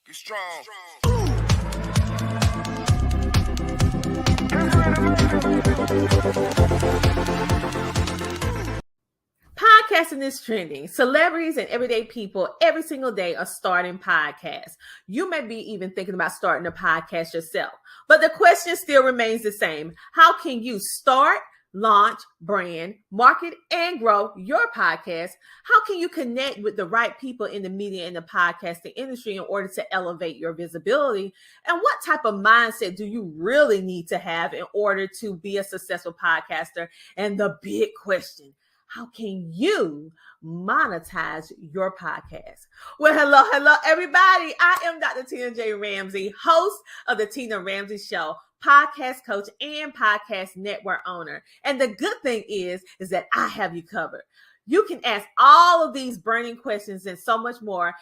Get strong. Podcasting is trending. Celebrities and everyday people every single day are starting podcasts. You may be even thinking about starting a podcast yourself, but the question still remains the same. How can you start, launch, brand, market, and grow your podcast? How can you connect with the right people in the media and the podcasting industry in order to elevate your visibility? And what type of mindset do you really need to have in order to be a successful podcaster? And the big question, how can you monetize your podcast? Well, hello, everybody. I am Dr. Tina J. Ramsey, host of the Tina Ramsey Show, podcast coach and podcast network owner. And the good thing is that I have you covered. You can ask all of these burning questions and so much more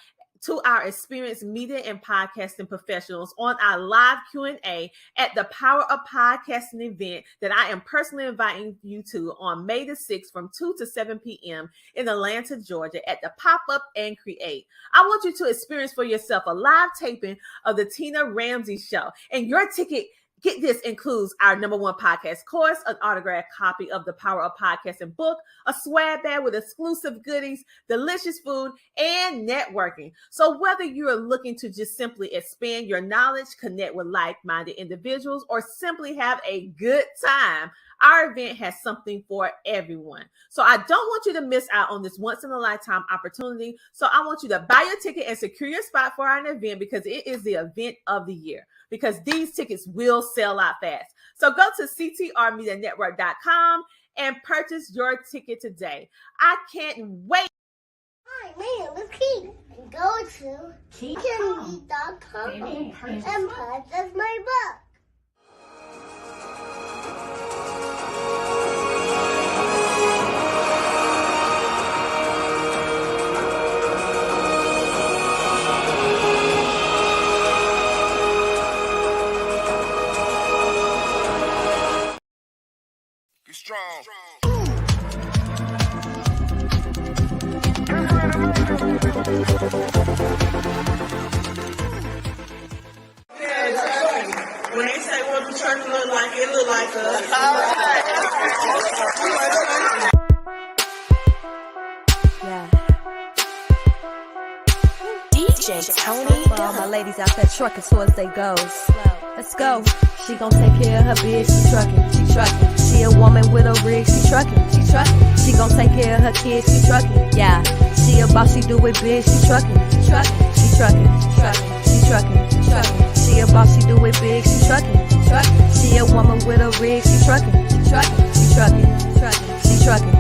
to our experienced media and podcasting professionals on our live Q&A at the Power of Podcasting event that I am personally inviting you to on May the 6th from 2 to 7 p.m. in Atlanta, Georgia at the Pop-Up and Create. I want you to experience for yourself a live taping of the Tina Ramsey Show, and your ticket, get this, includes our #1 podcast course, an autographed copy of the Power of Podcasting book, a swag bag with exclusive goodies, delicious food, and networking. So whether you are looking to just simply expand your knowledge, connect with like-minded individuals, or simply have a good time, our event has something for everyone. So I don't want you to miss out on this once-in-a-lifetime opportunity. So I want you to buy your ticket and secure your spot for our event, because it is the event of the year, because these tickets will sell out fast. So go to ctrmedianetwork.com and purchase your ticket today. I can't wait. Hi, man, let's keep. Go to candidly.com and purchase my book. Get strong. When they say what the church look like, it look like us. Yeah. DJ Tony. For all my ladies out there trucking towards they goals. Let's go. She gon' take care of her bitch, she trucking. She a woman with a rig, she trucking. She gon' take care of her kids, she trucking. Yeah. She a boss, she do it big, she trucking. She trucking. She a boss, she do it big, she trucking. She a woman with a rig, she trucking. She trucking.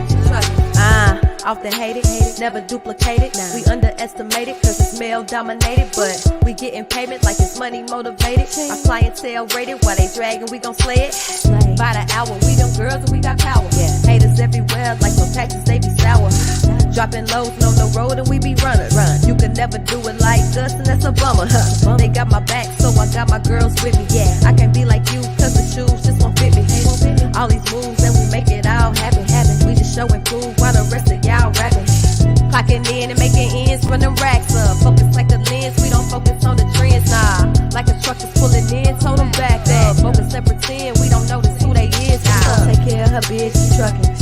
Often hated, never duplicated. We underestimated cause it's male dominated, but we getting payment like it's money motivated. Our clientele rated while they dragging, we gon' slay it. By the hour, we them girls and we got power. Haters everywhere like no taxes, they be sour. Dropping lows, no road and we be running. You can never do it like us and that's a bummer. They got my back, so I got my girls with me. I can't be like you cause the shoes just won't fit me. All these moves and we make it all happen. We just show and prove while the rest of y'all rapping. Clocking in and making ends, run them racks up. Focus like the lens, we don't focus on the trends, nah. Like a truck that's pulling in, told them back up. Focus and pretend we don't notice who they is. She gon' take care of her bitch, she trucking.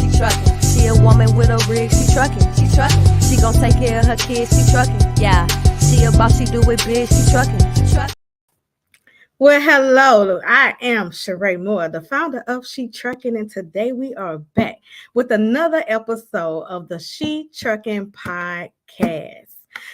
She a woman with a rig, she trucking. She gon' take care of her kids, she trucking. Yeah, she a boss, she do it big, she trucking. Well, hello, I am Sharae Moore, the founder of She Trucking, and today we are back with another episode of the She Trucking podcast.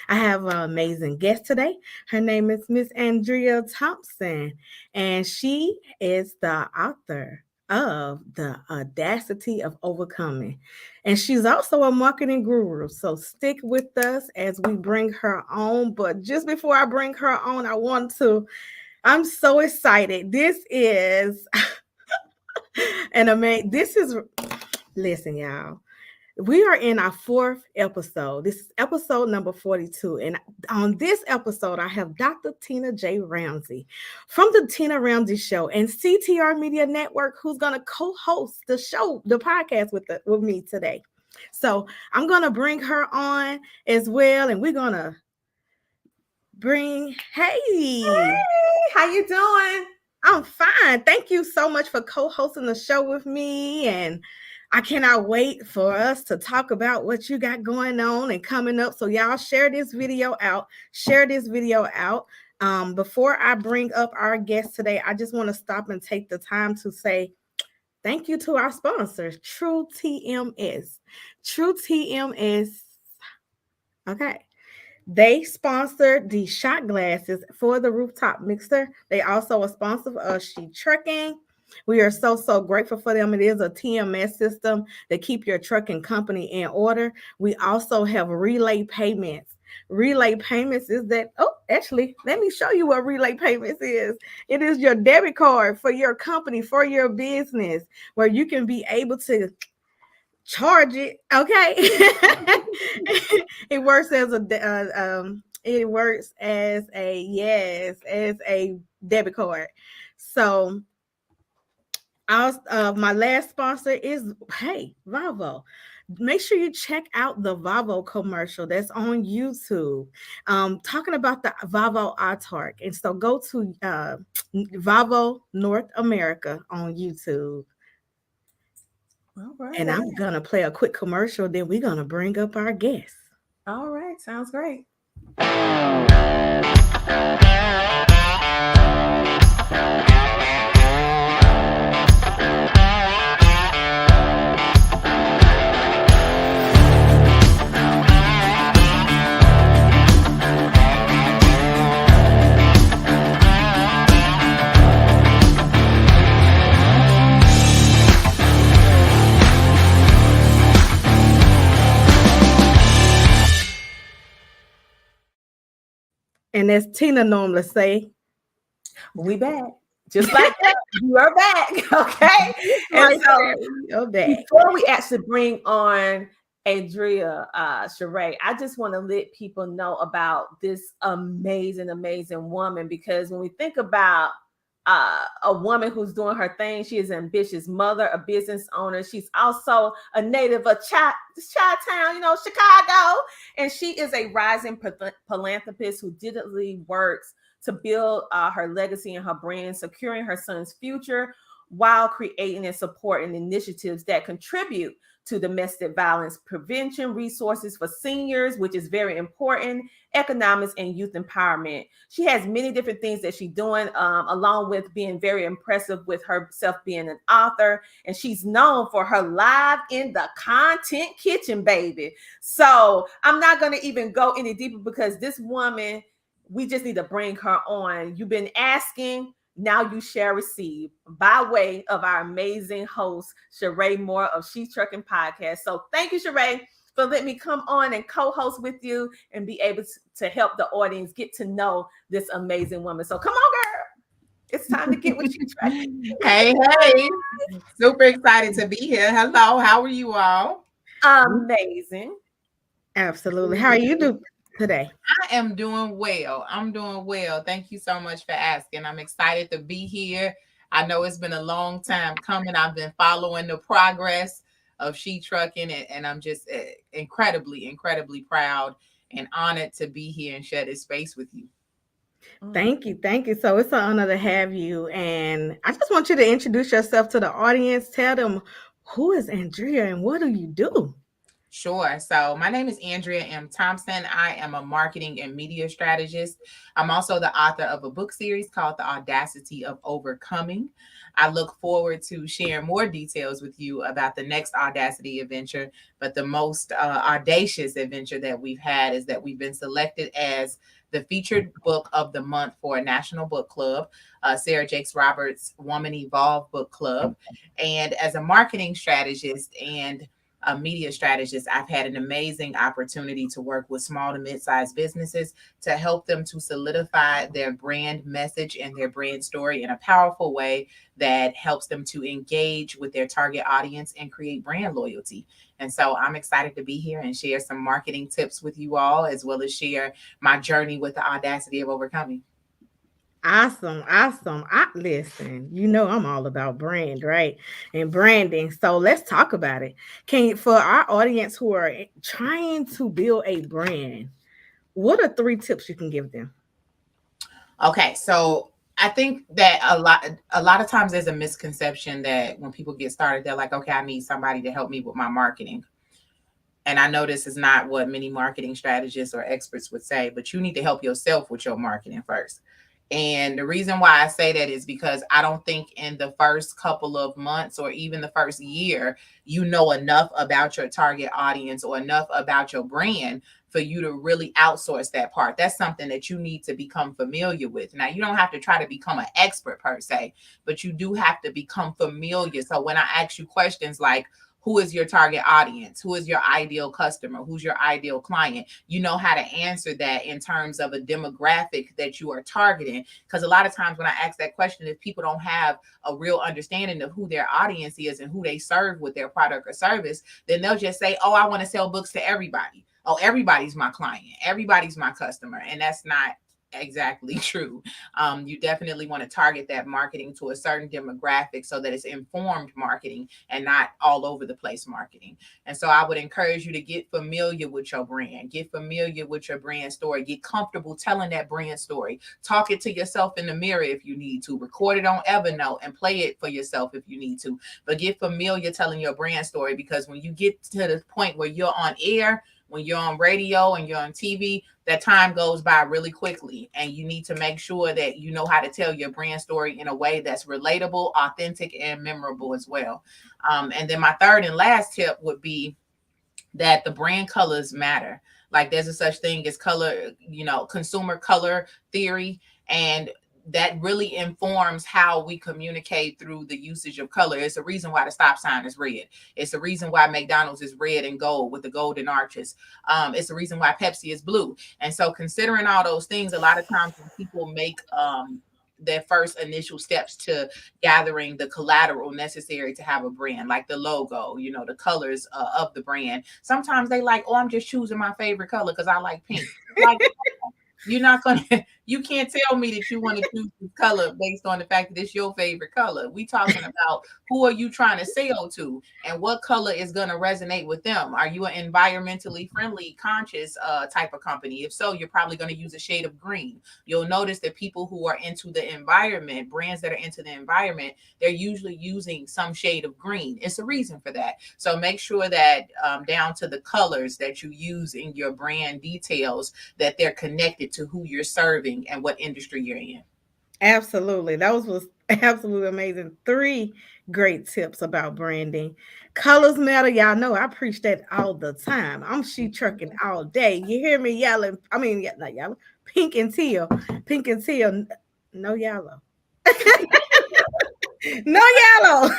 I have an amazing guest today. Her name is Miss Andrea Thompson, and she is the author of The Audacity of Overcoming. And she's also a marketing guru. So stick with us as we bring her on. But just before I bring her on, I'm so excited. This is listen, y'all. We are in our 4th episode. This is episode number 42. And on this episode, I have Dr. Tina J. Ramsey from the Tina Ramsey Show and CTR Media Network, who's going to co-host the show, the podcast with me today. So I'm going to bring her on as well. And we're going to Hey, how you doing? I'm fine. Thank you so much for co-hosting the show with me. And I cannot wait for us to talk about what you got going on and coming up. So y'all share this video out. Before I bring up our guest today, I just want to stop and take the time to say thank you to our sponsors, True TMS. True TMS. Okay. They sponsored the shot glasses for the rooftop mixer. They also a sponsor of She Trucking. We are so grateful for them. It is a TMS system that keep your trucking company in order. We also have relay payments. Relay payments is that, actually, let me show you what relay payments is. It is your debit card for your company, for your business, where you can be able to charge it. Okay. It works as a debit card. So my last sponsor is Volvo. Make sure you check out the Volvo commercial that's on YouTube, talking about the Volvo iTark. And so go to Volvo North America on YouTube. All right. And I'm going to play a quick commercial, then we're going to bring up our guests. All right. Sounds great. And as Tina normally say, we back. Just like that, you are back. Okay. And so before we actually bring on Andrea, Sharae, I just want to let people know about this amazing woman, because when we think about a woman who's doing her thing, she is an ambitious mother, a business owner. She's also a native of Chi-town, Chicago. And she is a rising philanthropist who diligently works to build her legacy and her brand, securing her son's future while creating and supporting initiatives that contribute to domestic violence prevention, resources for seniors, which is very important, economics, and youth empowerment. She has many different things that she's doing, along with being very impressive with herself being an author. And she's known for her live in the content kitchen, baby. So I'm not going to even go any deeper, because this woman, we just need to bring her on. You've been asking. Now you shall receive, by way of our amazing host, Sharae Moore of She Trucking Podcast. So thank you, Sharae, for letting me come on and co-host with you and be able to help the audience get to know this amazing woman. So come on, girl. It's time to get with you. Hey. Super excited to be here. Hello. How are you all? Amazing. Absolutely. How are you doing today? I am doing well. I'm doing well. Thank you so much for asking. I'm excited to be here. I know it's been a long time coming. I've been following the progress of She Trucking, and I'm just incredibly proud and honored to be here and share this space with you. Thank you. So it's an honor to have you. And I just want you to introduce yourself to the audience. Tell them, who is Andrea and what do you do? Sure. So my name is Andrea M. Thompson. I am a marketing and media strategist. I'm also the author of a book series called The Audacity of Overcoming. I look forward to sharing more details with you about the next Audacity adventure. But the most audacious adventure that we've had is that we've been selected as the featured book of the month for a national book club, Sarah Jakes Roberts' Woman Evolve Book Club. And as a marketing strategist and a media strategist, I've had an amazing opportunity to work with small to mid-sized businesses to help them to solidify their brand message and their brand story in a powerful way that helps them to engage with their target audience and create brand loyalty. And so I'm excited to be here and share some marketing tips with you all, as well as share my journey with the Audacity of Overcoming. Awesome. Listen, I'm all about brand, right? And branding. So let's talk about it. For our audience who are trying to build a brand, what are 3 tips you can give them? Okay, so I think that a lot of times there's a misconception that when people get started, they're like, okay, I need somebody to help me with my marketing. And I know this is not what many marketing strategists or experts would say, but you need to help yourself with your marketing first. And the reason why I say that is because I don't think in the first couple of months or even the first year, you know enough about your target audience or enough about your brand for you to really outsource that part. That's something that you need to become familiar with. Now, you don't have to try to become an expert per se, but you do have to become familiar. So when I ask you questions like, who is your target audience? Who is your ideal customer? Who's your ideal client? You know how to answer that in terms of a demographic that you are targeting. Because a lot of times when I ask that question, if people don't have a real understanding of who their audience is and who they serve with their product or service, then they'll just say, oh, I want to sell books to everybody. Oh, everybody's my client. Everybody's my customer. And that's not exactly true. You definitely want to target that marketing to a certain demographic so that it's informed marketing and not all over the place marketing. And so I would encourage you to get familiar with your brand, get familiar with your brand story, get comfortable telling that brand story, talk it to yourself in the mirror if you need to, record it on Evernote and play it for yourself if you need to, but get familiar telling your brand story, because when you get to the point where you're on air, when you're on radio and you're on TV, that time goes by really quickly. And you need to make sure that you know how to tell your brand story in a way that's relatable, authentic, and memorable as well. And then my third and last tip would be that the brand colors matter. Like there's a such thing as color, consumer color theory. And that really informs how we communicate through the usage of color. It's the reason why the stop sign is red. It's the reason why McDonald's is red and gold with the golden arches. It's the reason why Pepsi is blue. And so considering all those things, a lot of times when people make their first initial steps to gathering the collateral necessary to have a brand, like the logo, the colors of the brand. Sometimes they like, oh, I'm just choosing my favorite color because I like pink. Like, you're not going to, you can't tell me that you want to choose this color based on the fact that it's your favorite color. We talking about who are you trying to sell to and what color is going to resonate with them. Are you an environmentally friendly, conscious type of company? If so, you're probably going to use a shade of green. You'll notice that people who are into the environment, brands that are into the environment, they're usually using some shade of green. It's a reason for that. So make sure that down to the colors that you use in your brand details, that they're connected to who you're serving and what industry you're in. Absolutely. Those was absolutely amazing. 3 great tips about branding. Colors matter. Y'all know I preach that all the time. I'm sheet trucking all day. You hear me yelling? I mean, not yellow, pink and teal. Pink and teal. No yellow. No yellow.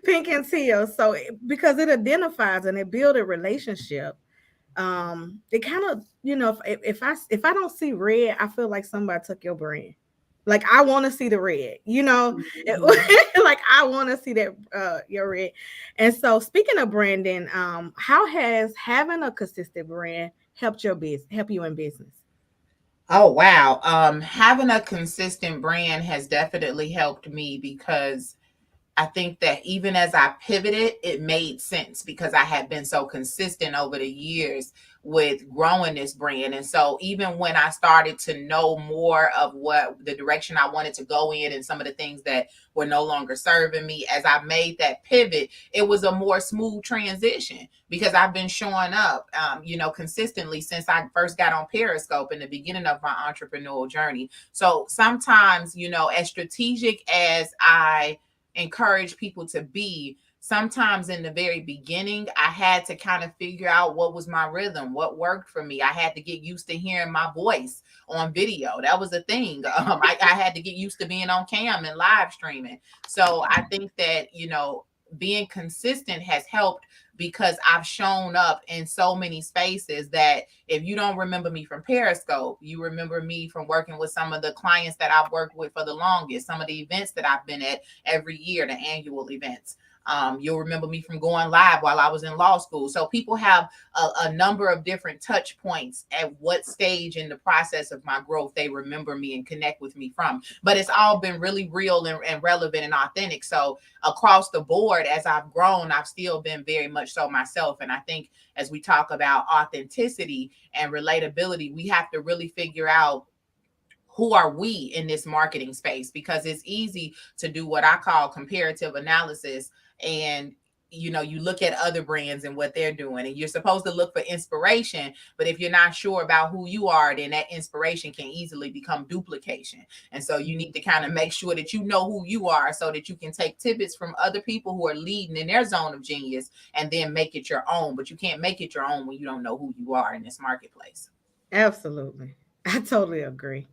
Pink and teal. So because it identifies and it builds a relationship. It kind of, if I don't see red, I feel like somebody took your brand. Like I want to see the red, like I want to see that your red. And so speaking of branding, how has having a consistent brand helped you in business? Oh, wow. Having a consistent brand has definitely helped me, because I think that even as I pivoted, it made sense because I had been so consistent over the years with growing this brand. And so even when I started to know more of what the direction I wanted to go in and some of the things that were no longer serving me, as I made that pivot, it was a more smooth transition because I've been showing up, consistently since I first got on Periscope in the beginning of my entrepreneurial journey. So sometimes, as strategic as I encourage people to be, sometimes in the very beginning, I had to kind of figure out what was my rhythm, what worked for me. I had to get used to hearing my voice on video. That was a thing. I had to get used to being on cam and live streaming. So I think that, being consistent has helped, because I've shown up in so many spaces that if you don't remember me from Periscope, you remember me from working with some of the clients that I've worked with for the longest, some of the events that I've been at every year, the annual events. You'll remember me from going live while I was in law school. So people have a number of different touch points at what stage in the process of my growth they remember me and connect with me from. But it's all been really real and relevant and authentic. So across the board, as I've grown, I've still been very much so myself. And I think as we talk about authenticity and relatability, we have to really figure out who are we in this marketing space? Because it's easy to do what I call comparative analysis. And you know, you look at other brands and what they're doing, and you're supposed to look for inspiration. But if you're not sure about who you are, then that inspiration can easily become duplication. And so you need to kind of make sure that you know who you are, so that you can take tidbits from other people who are leading in their zone of genius and then make it your own. But you can't make it your own when you don't know who you are in this marketplace. Absolutely. I totally agree.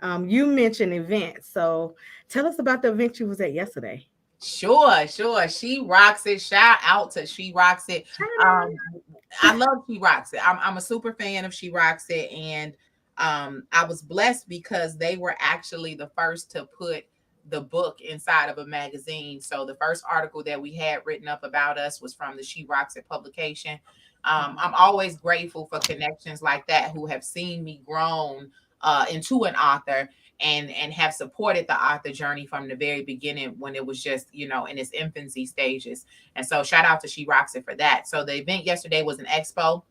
You mentioned events. So tell us about the event you was at yesterday. Sure. She Rocks It. Shout out to She Rocks It. I love She Rocks It. I'm a super fan of She Rocks It. And I was blessed because they were actually the first to put the book inside of a magazine. So the first article that we had written up about us was from the She Rocks It publication. I'm always grateful for connections like that who have seen me grown into an author and have supported the author journey from the very beginning when it was just, you know, in its infancy stages. And so shout out to She Rocks It for that. So the event yesterday was an expo.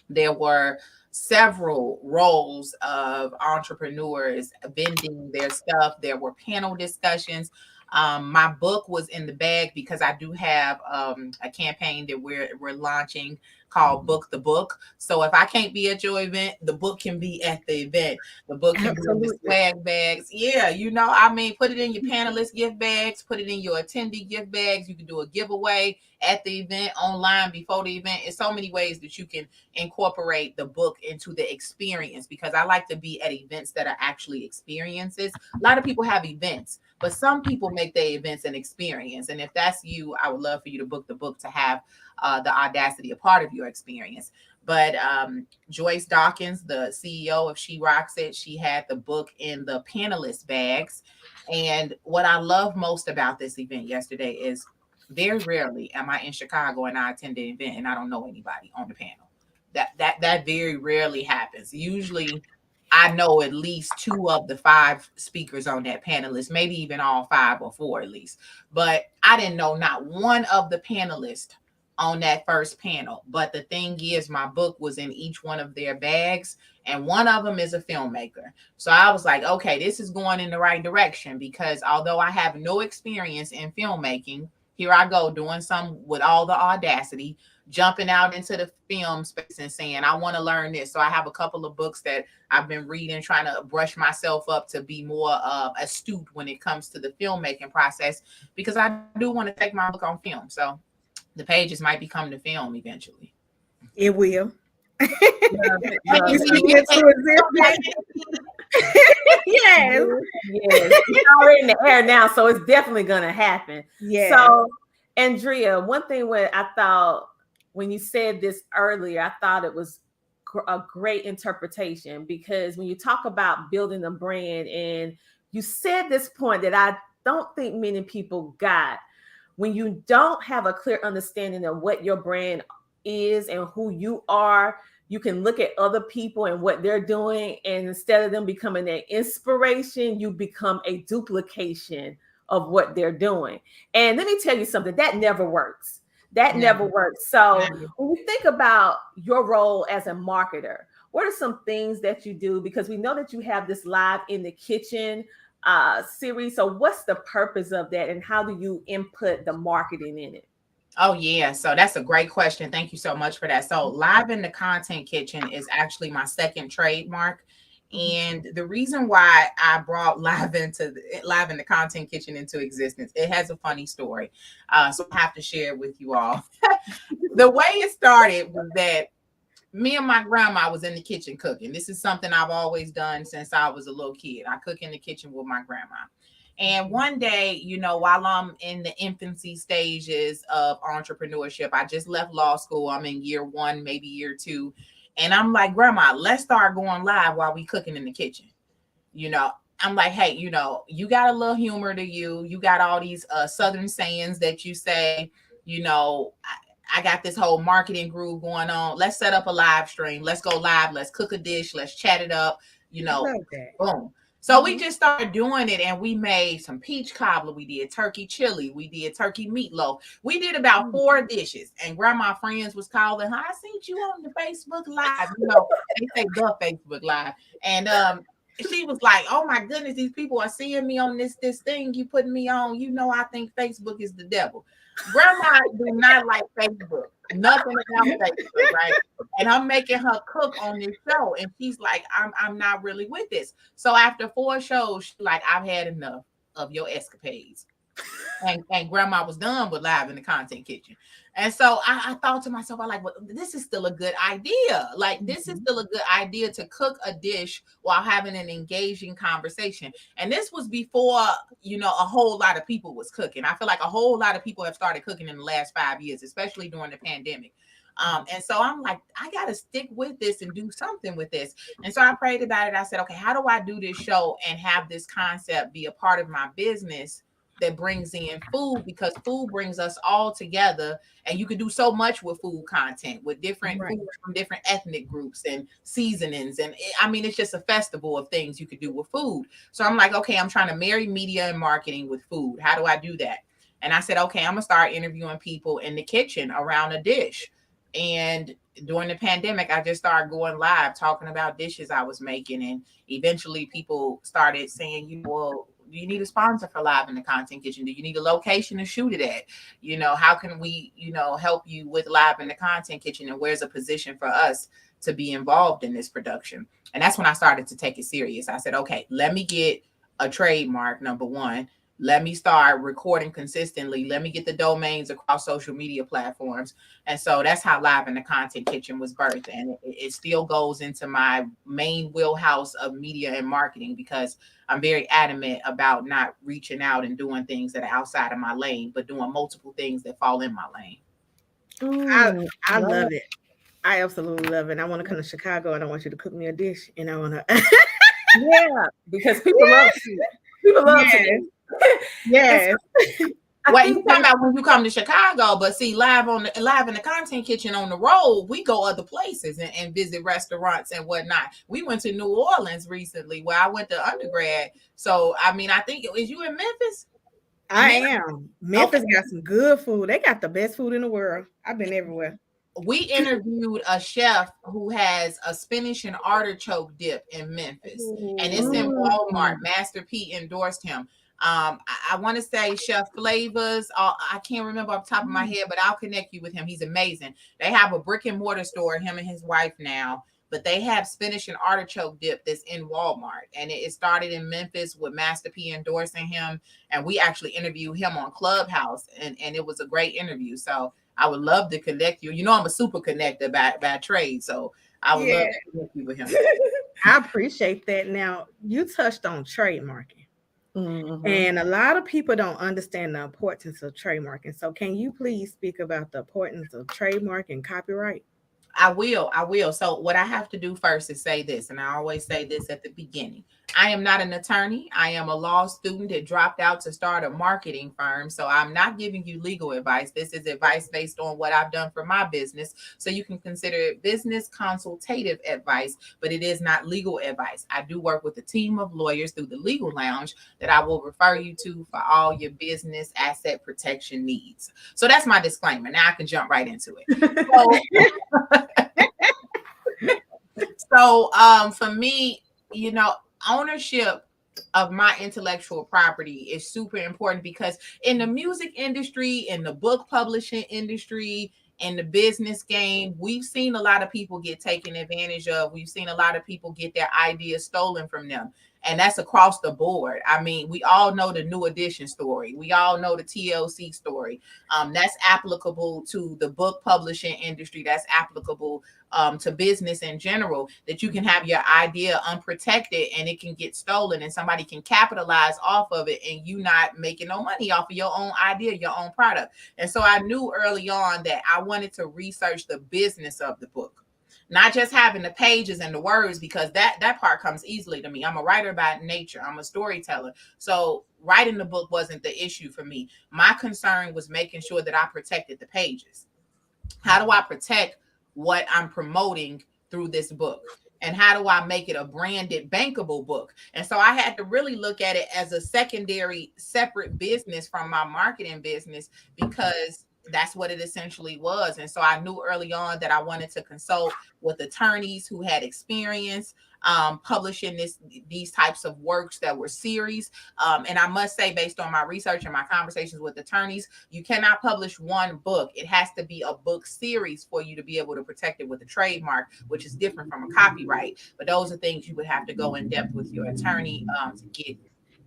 There were several roles of entrepreneurs vending their stuff. There were panel discussions. My book was in the bag because I do have a campaign that we're launching called Book the Book. So if I can't be at your event, the book can be at the event. The book can be in the swag bags. Yeah, you know, I mean, put it in your panelist gift bags, put it in your attendee gift bags. You can do a giveaway at the event, online before the event. It's so many ways that you can incorporate the book into the experience, because I like to be at events that are actually experiences. A lot of people have events, but some people make their events an experience. And if that's you, I would love for you to book the book to have the Audacity a part of your experience. But Joyce Dawkins, the CEO of She Rocks It, she had the book in the panelist bags. And what I love most about this event yesterday is very rarely am I in Chicago and I attend an event and I don't know anybody on the panel. That very rarely happens. Usually I know at least 2 of the 5 speakers on that panelist, maybe even all 5 or 4 at least. But I didn't know not one of the panelists on that first panel. But the thing is, my book was in each one of their bags, and one of them is a filmmaker. So I was like, okay, this is going in the right direction, because although I have no experience in filmmaking, here I go doing some with all the audacity, jumping out into the film space and saying, I want to learn this. So I have a couple of books that I've been reading, trying to brush myself up to be more astute when it comes to the filmmaking process, because I do want to take my book on film. So the pages might become the film eventually. It will. Yes. It's already in the air now, so it's definitely gonna happen. Yeah. So, Andrea, one thing when I thought when you said this earlier, I thought it was a great interpretation, because when you talk about building a brand, and you said this point that I don't think many people got. When you don't have a clear understanding of what your brand is and who you are, you can look at other people and what they're doing, and instead of them becoming an inspiration, you become a duplication of what they're doing. And let me tell you something, that never works. That never works. So when you think about your role as a marketer, what are some things that you do? Because we know that you have this Live in the Kitchen series. So what's the purpose of that, and how do you input the marketing in it? Oh, yeah. So that's a great question. Thank you so much for that. So Live in the Content Kitchen is actually my second trademark. And the reason why I brought Live in the Content Kitchen into existence, it has a funny story. So I have to share it with you all. The way it started was that me and my grandma was in the kitchen cooking. This is something I've always done since I was a little kid. I cook in the kitchen with my grandma. And one day, you know, while I'm in the infancy stages of entrepreneurship, I just left law school. I'm in year 1, maybe year 2. And I'm like, Grandma, let's start going live while we cooking in the kitchen. You know, I'm like, hey, you know, you got a little humor to you. You got all these Southern sayings that you say, you know, I got this whole marketing groove going on. Let's set up a live stream. Let's go live. Let's cook a dish. Let's chat it up. You know, boom. So we just started doing it, and we made some peach cobbler. We did turkey chili. We did turkey meatloaf. We did about 4 dishes, and grandma friends was calling her. I seen you on the Facebook Live. You know, they say the Facebook Live. And she was like, oh my goodness, these people are seeing me on this thing you putting me on. You know, I think Facebook is the devil. Grandma do not like Facebook. Nothing about Facebook, right? And I'm making her cook on this show. And she's like, I'm not really with this. So after 4 shows, she's like, I've had enough of your escapades. And grandma was done with Live in the Content Kitchen. And so I thought to myself, I'm like, well, this is still a good idea. Like, this is still a good idea to cook a dish while having an engaging conversation. And this was before, you know, a whole lot of people was cooking. I feel like a whole lot of people have started cooking in the last 5 years, especially during the pandemic. And so I'm like, I got to stick with this and do something with this. And so I prayed about it. I said, okay, how do I do this show and have this concept be a part of my business that brings in food, because food brings us all together, and you can do so much with food content, with different foods from different ethnic groups and seasonings. And I mean, it's just a festival of things you could do with food. So I'm like, okay, I'm trying to marry media and marketing with food. How do I do that? And I said, okay, I'm gonna start interviewing people in the kitchen around a dish. And during the pandemic, I just started going live talking about dishes I was making. And eventually people started saying, you know, well, do you need a sponsor for Live in the Content Kitchen? Do you need a location to shoot it at? You know, how can we, you know, help you with Live in the Content Kitchen? And where's a position for us to be involved in this production? And that's when I started to take it serious. I said, okay, let me get a trademark, number one. Let me start recording consistently. Let me get the domains across social media platforms. And so that's how Live in the Content Kitchen was birthed. And it still goes into my main wheelhouse of media and marketing, because I'm very adamant about not reaching out and doing things that are outside of my lane, but doing multiple things that fall in my lane. I love it. I absolutely love it. I want to come to Chicago and I want you to cook me a dish. And I want to. Yeah, because people love to. People love to. Yes. Well, you talking about when you come to Chicago, but see, Live in the Content Kitchen on the road, we go other places and visit restaurants and whatnot. We went to New Orleans recently, where I went to undergrad. So, I mean, I think, is you in Memphis? I am. Memphis got some good food. They got the best food in the world. I've been everywhere. We interviewed a chef who has a spinach and artichoke dip in Memphis, and it's in Walmart. Master P endorsed him. I want to say Chef Flavors. I can't remember off the top of my head, but I'll connect you with him. He's amazing. They have a brick and mortar store, him and his wife now, but they have spinach and artichoke dip that's in Walmart. And it started in Memphis with Master P endorsing him. And we actually interviewed him on Clubhouse, and it was a great interview. So I would love to connect you. You know, I'm a super connector by trade. So I would love to connect you with him. I appreciate that. Now, you touched on trademarking. And a lot of people don't understand the importance of trademarking. So can you please speak about the importance of trademark and copyright? I will. So what I have to do first is say this, and I always say this at the beginning. I am not an attorney. I am a law student that dropped out to start a marketing firm. So I'm not giving you legal advice. This is advice based on what I've done for my business. So you can consider it business consultative advice, but it is not legal advice. I do work with a team of lawyers through the Legal Lounge that I will refer you to for all your business asset protection needs. So that's my disclaimer. Now I can jump right into it. So for me, you know, ownership of my intellectual property is super important, because in the music industry, in the book publishing industry, in the business game, we've seen a lot of people get taken advantage of. We've seen a lot of people get their ideas stolen from them. And that's across the board. I mean, we all know the New Edition story. We all know the TLC story. That's applicable to the book publishing industry. That's applicable to business in general, that you can have your idea unprotected and it can get stolen and somebody can capitalize off of it and you not making no money off of your own idea, your own product. And so I knew early on that I wanted to research the business of the book. Not just having the pages and the words, because that part comes easily to me. I'm a writer by nature. I'm a storyteller. So writing the book wasn't the issue for me. My concern was making sure that I protected the pages. How do I protect what I'm promoting through this book? And how do I make it a branded, bankable book? And so I had to really look at it as a secondary, separate business from my marketing business, because that's what it essentially was. And so I knew early on that I wanted to consult with attorneys who had experience. publishing these types of works that were series. And I must say, based on my research and my conversations with attorneys, you cannot publish one book. It has to be a book series for you to be able to protect it with a trademark, which is different from a copyright. But those are things you would have to go in depth with your attorney to get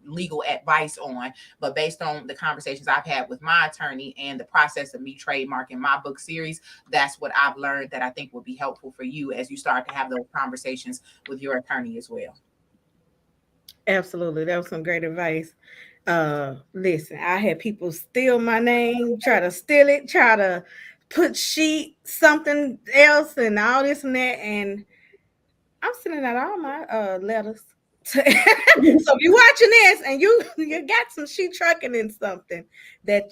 legal advice on. But based on the conversations I've had with my attorney and the process of me trademarking my book series, that's what I've learned that I think will be helpful for you as you start to have those conversations with your attorney as well. Absolutely. That was some great advice. Listen, I had people steal my name, try to steal it, try to put something else and all this and that, and I'm sending out all my letters. So if you're watching this and you got some sheet trucking in something that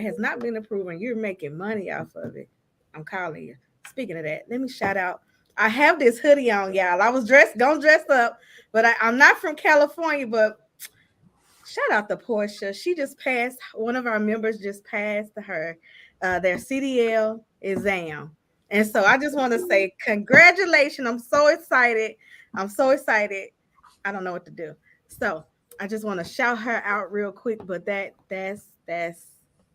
has not been approved and you're making money off of it, I'm calling you. Speaking of that, let me shout out. I have this hoodie on, y'all. I was gonna dress up, but I'm not from California, but shout out to Portia. She just passed, one of our members just passed their CDL exam. And so I just want to say congratulations. I'm so excited. I don't know what to do. So I just want to shout her out real quick, but that's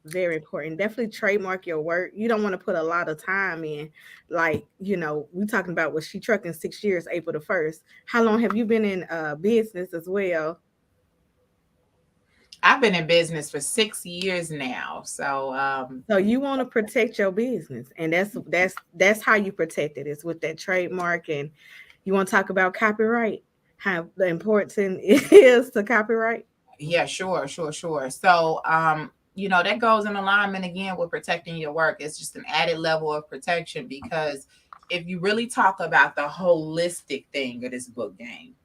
very important. Definitely trademark your work. You don't want to put a lot of time in. Like, we're talking about what she trucking 6 years, April the 1st. How long have you been in business as well? I've been in business for 6 years now. So so you want to protect your business, and that's how you protect it. It's with that trademark. And you want to talk about copyright, how the importance it is to copyright? Yeah, sure. So that goes in alignment again with protecting your work. It's just an added level of protection, because if you really talk about the holistic thing of this book game,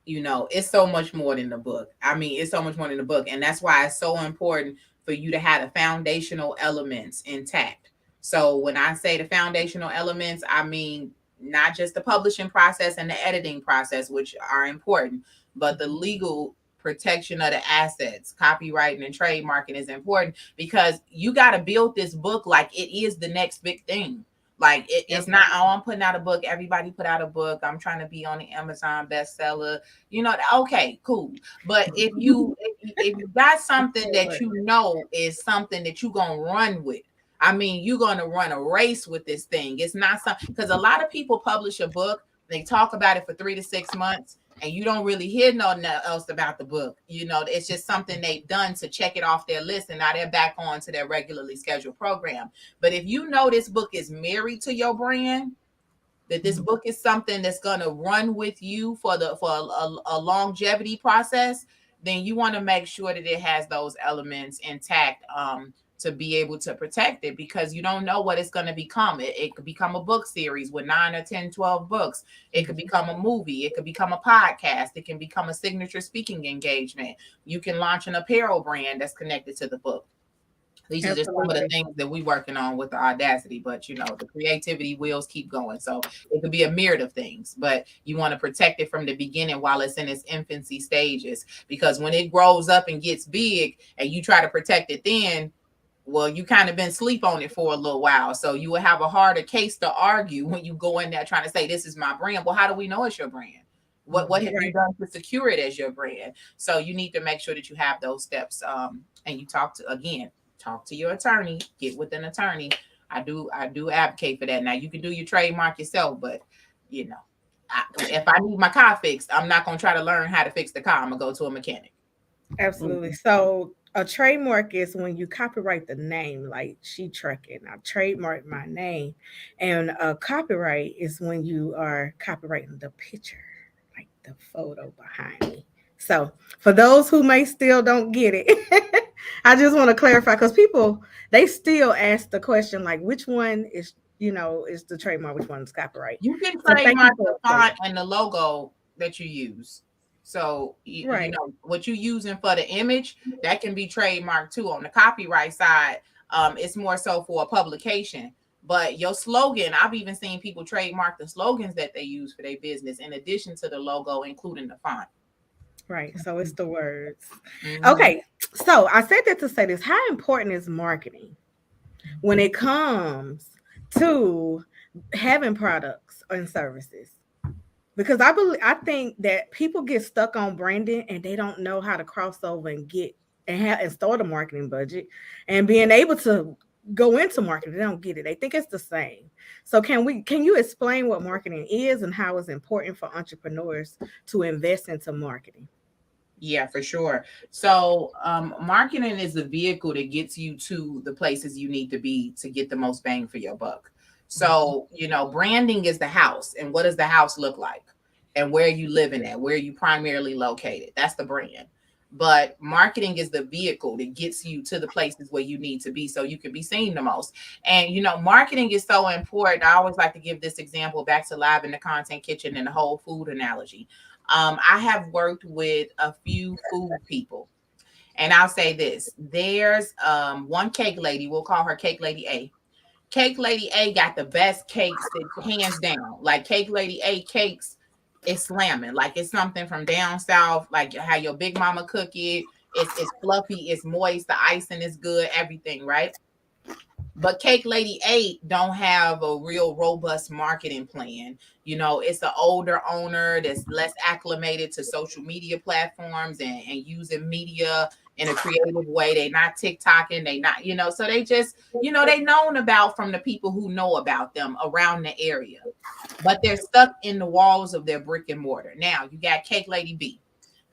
it's so much more than the book. I mean, it's so much more than the book. And that's why it's so important for you to have the foundational elements intact. So when I say the foundational elements, I mean, not just the publishing process and the editing process, which are important, but the legal protection of the assets, copywriting and trademarking is important, because you got to build this book like it is the next big thing. Like it's not, I'm putting out a book. Everybody put out a book. I'm trying to be on the Amazon bestseller. Okay, cool. But if you got something that is something that you're gonna run with, I mean, you're gonna run a race with this thing. It's not something, because a lot of people publish a book, they talk about it for 3 to 6 months, and you don't really hear nothing else about the book. It's just something they've done to check it off their list, and now they're back on to their regularly scheduled program. But if this book is married to your brand, that this book is something that's going to run with you for a longevity process, then you want to make sure that it has those elements intact to be able to protect it, because you don't know what it's going to become. It could become a book series with 9 or 10, 12 books. It could become a movie. It could become a podcast. It can become a signature speaking engagement. You can launch an apparel brand that's connected to the book. These are just some of the things that we're working on with the Audacity, but the creativity wheels keep going. So it could be a myriad of things, but you want to protect it from the beginning while it's in its infancy stages, because when it grows up and gets big and you try to protect it then, well, you kind of been sleep on it for a little while. So you will have a harder case to argue when you go in there trying to say, this is my brand. Well, how do we know it's your brand? What have you done to secure it as your brand? So you need to make sure that you have those steps. And you talk to your attorney, get with an attorney. I do advocate for that. Now you can do your trademark yourself, but if I need my car fixed, I'm not going to try to learn how to fix the car. I'm going to go to a mechanic. Absolutely. So a trademark is when you copyright the name, like She Trucking. I trademark my name. And a copyright is when you are copyrighting the picture, like the photo behind me. So for those who may still don't get it, I just want to clarify, because people, they still ask the question, like, which one is the trademark, which one is copyright? You can trademark the font and the logo that you use. So, what you're using for the image, that can be trademarked too. On the copyright side, it's more so for a publication. But your slogan, I've even seen people trademark the slogans that they use for their business in addition to the logo, including the font. Right. So it's the words. Mm-hmm. Okay. So I said that to say this. How important is marketing when it comes to having products and services? because I think that people get stuck on branding and they don't know how to cross over and get and start a marketing budget and being able to go into marketing. They don't get it. They think it's the same. So can you explain what marketing is and how it's important for entrepreneurs to invest into marketing? Yeah, for sure. So, marketing is the vehicle that gets you to the places you need to be to get the most bang for your buck. So, branding is the house. And what does the house look like? And where are you living at? Where are you primarily located? That's the brand. But marketing is the vehicle that gets you to the places where you need to be so you can be seen the most. And, marketing is so important. I always like to give this example back to Live in the Content Kitchen and the whole food analogy. I have worked with a few food people, and I'll say this. There's one cake lady, we'll call her Cake Lady A. Cake Lady A got the best cakes, hands down. Like Cake Lady A cakes is slamming. Like it's something from down south, like how your big mama cook it. It's fluffy, it's moist, the icing is good, everything, right? But Cake Lady 8 don't have a real robust marketing plan. It's the older owner that's less acclimated to social media platforms and using media in a creative way. They not TikToking, they not, so they just, they known about from the people who know about them around the area. But they're stuck in the walls of their brick and mortar. Now you got Cake Lady B.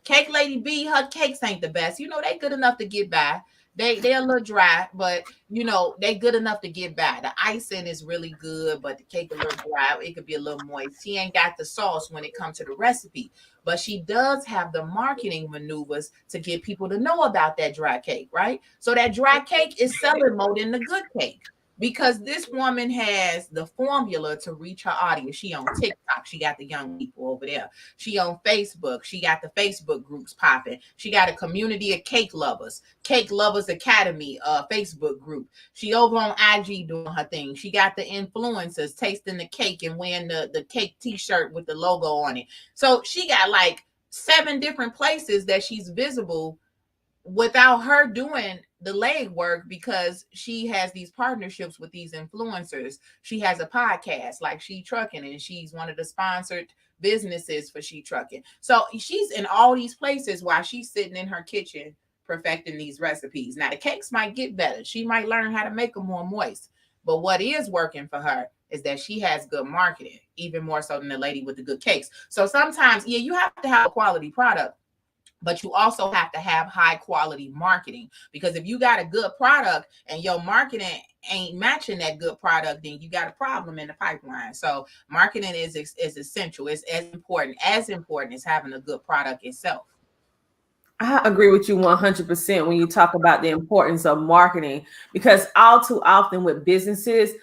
Cake Lady B, her cakes ain't the best. They good enough to get by. They're a little dry, but they good enough to get by. The icing is really good, but the cake a little dry. It could be a little moist. She ain't got the sauce when it comes to the recipe, but she does have the marketing maneuvers to get people to know about that dry cake, right? So that dry cake is selling more than the good cake. Because this woman has the formula to reach her audience. She on TikTok. She got the young people over there. She on Facebook. She got the Facebook groups popping. She got a community of Cake Lovers Academy Facebook group. She over on IG doing her thing. She got the influencers tasting the cake and wearing the cake t-shirt with the logo on it. So she got like 7 different places that she's visible without her doing the legwork, because she has these partnerships with these influencers. She has a podcast like She Trucking, and she's one of the sponsored businesses for She Trucking. So she's in all these places while she's sitting in her kitchen perfecting these recipes. Now the cakes might get better. She might learn how to make them more moist. But what is working for her is that she has good marketing, even more so than the lady with the good cakes. So sometimes, you have to have a quality product, but you also have to have high quality marketing, because if you got a good product and your marketing ain't matching that good product, then you got a problem in the pipeline. So marketing is essential. It's as important as having a good product itself. I agree with you 100% when you talk about the importance of marketing, because all too often with businesses,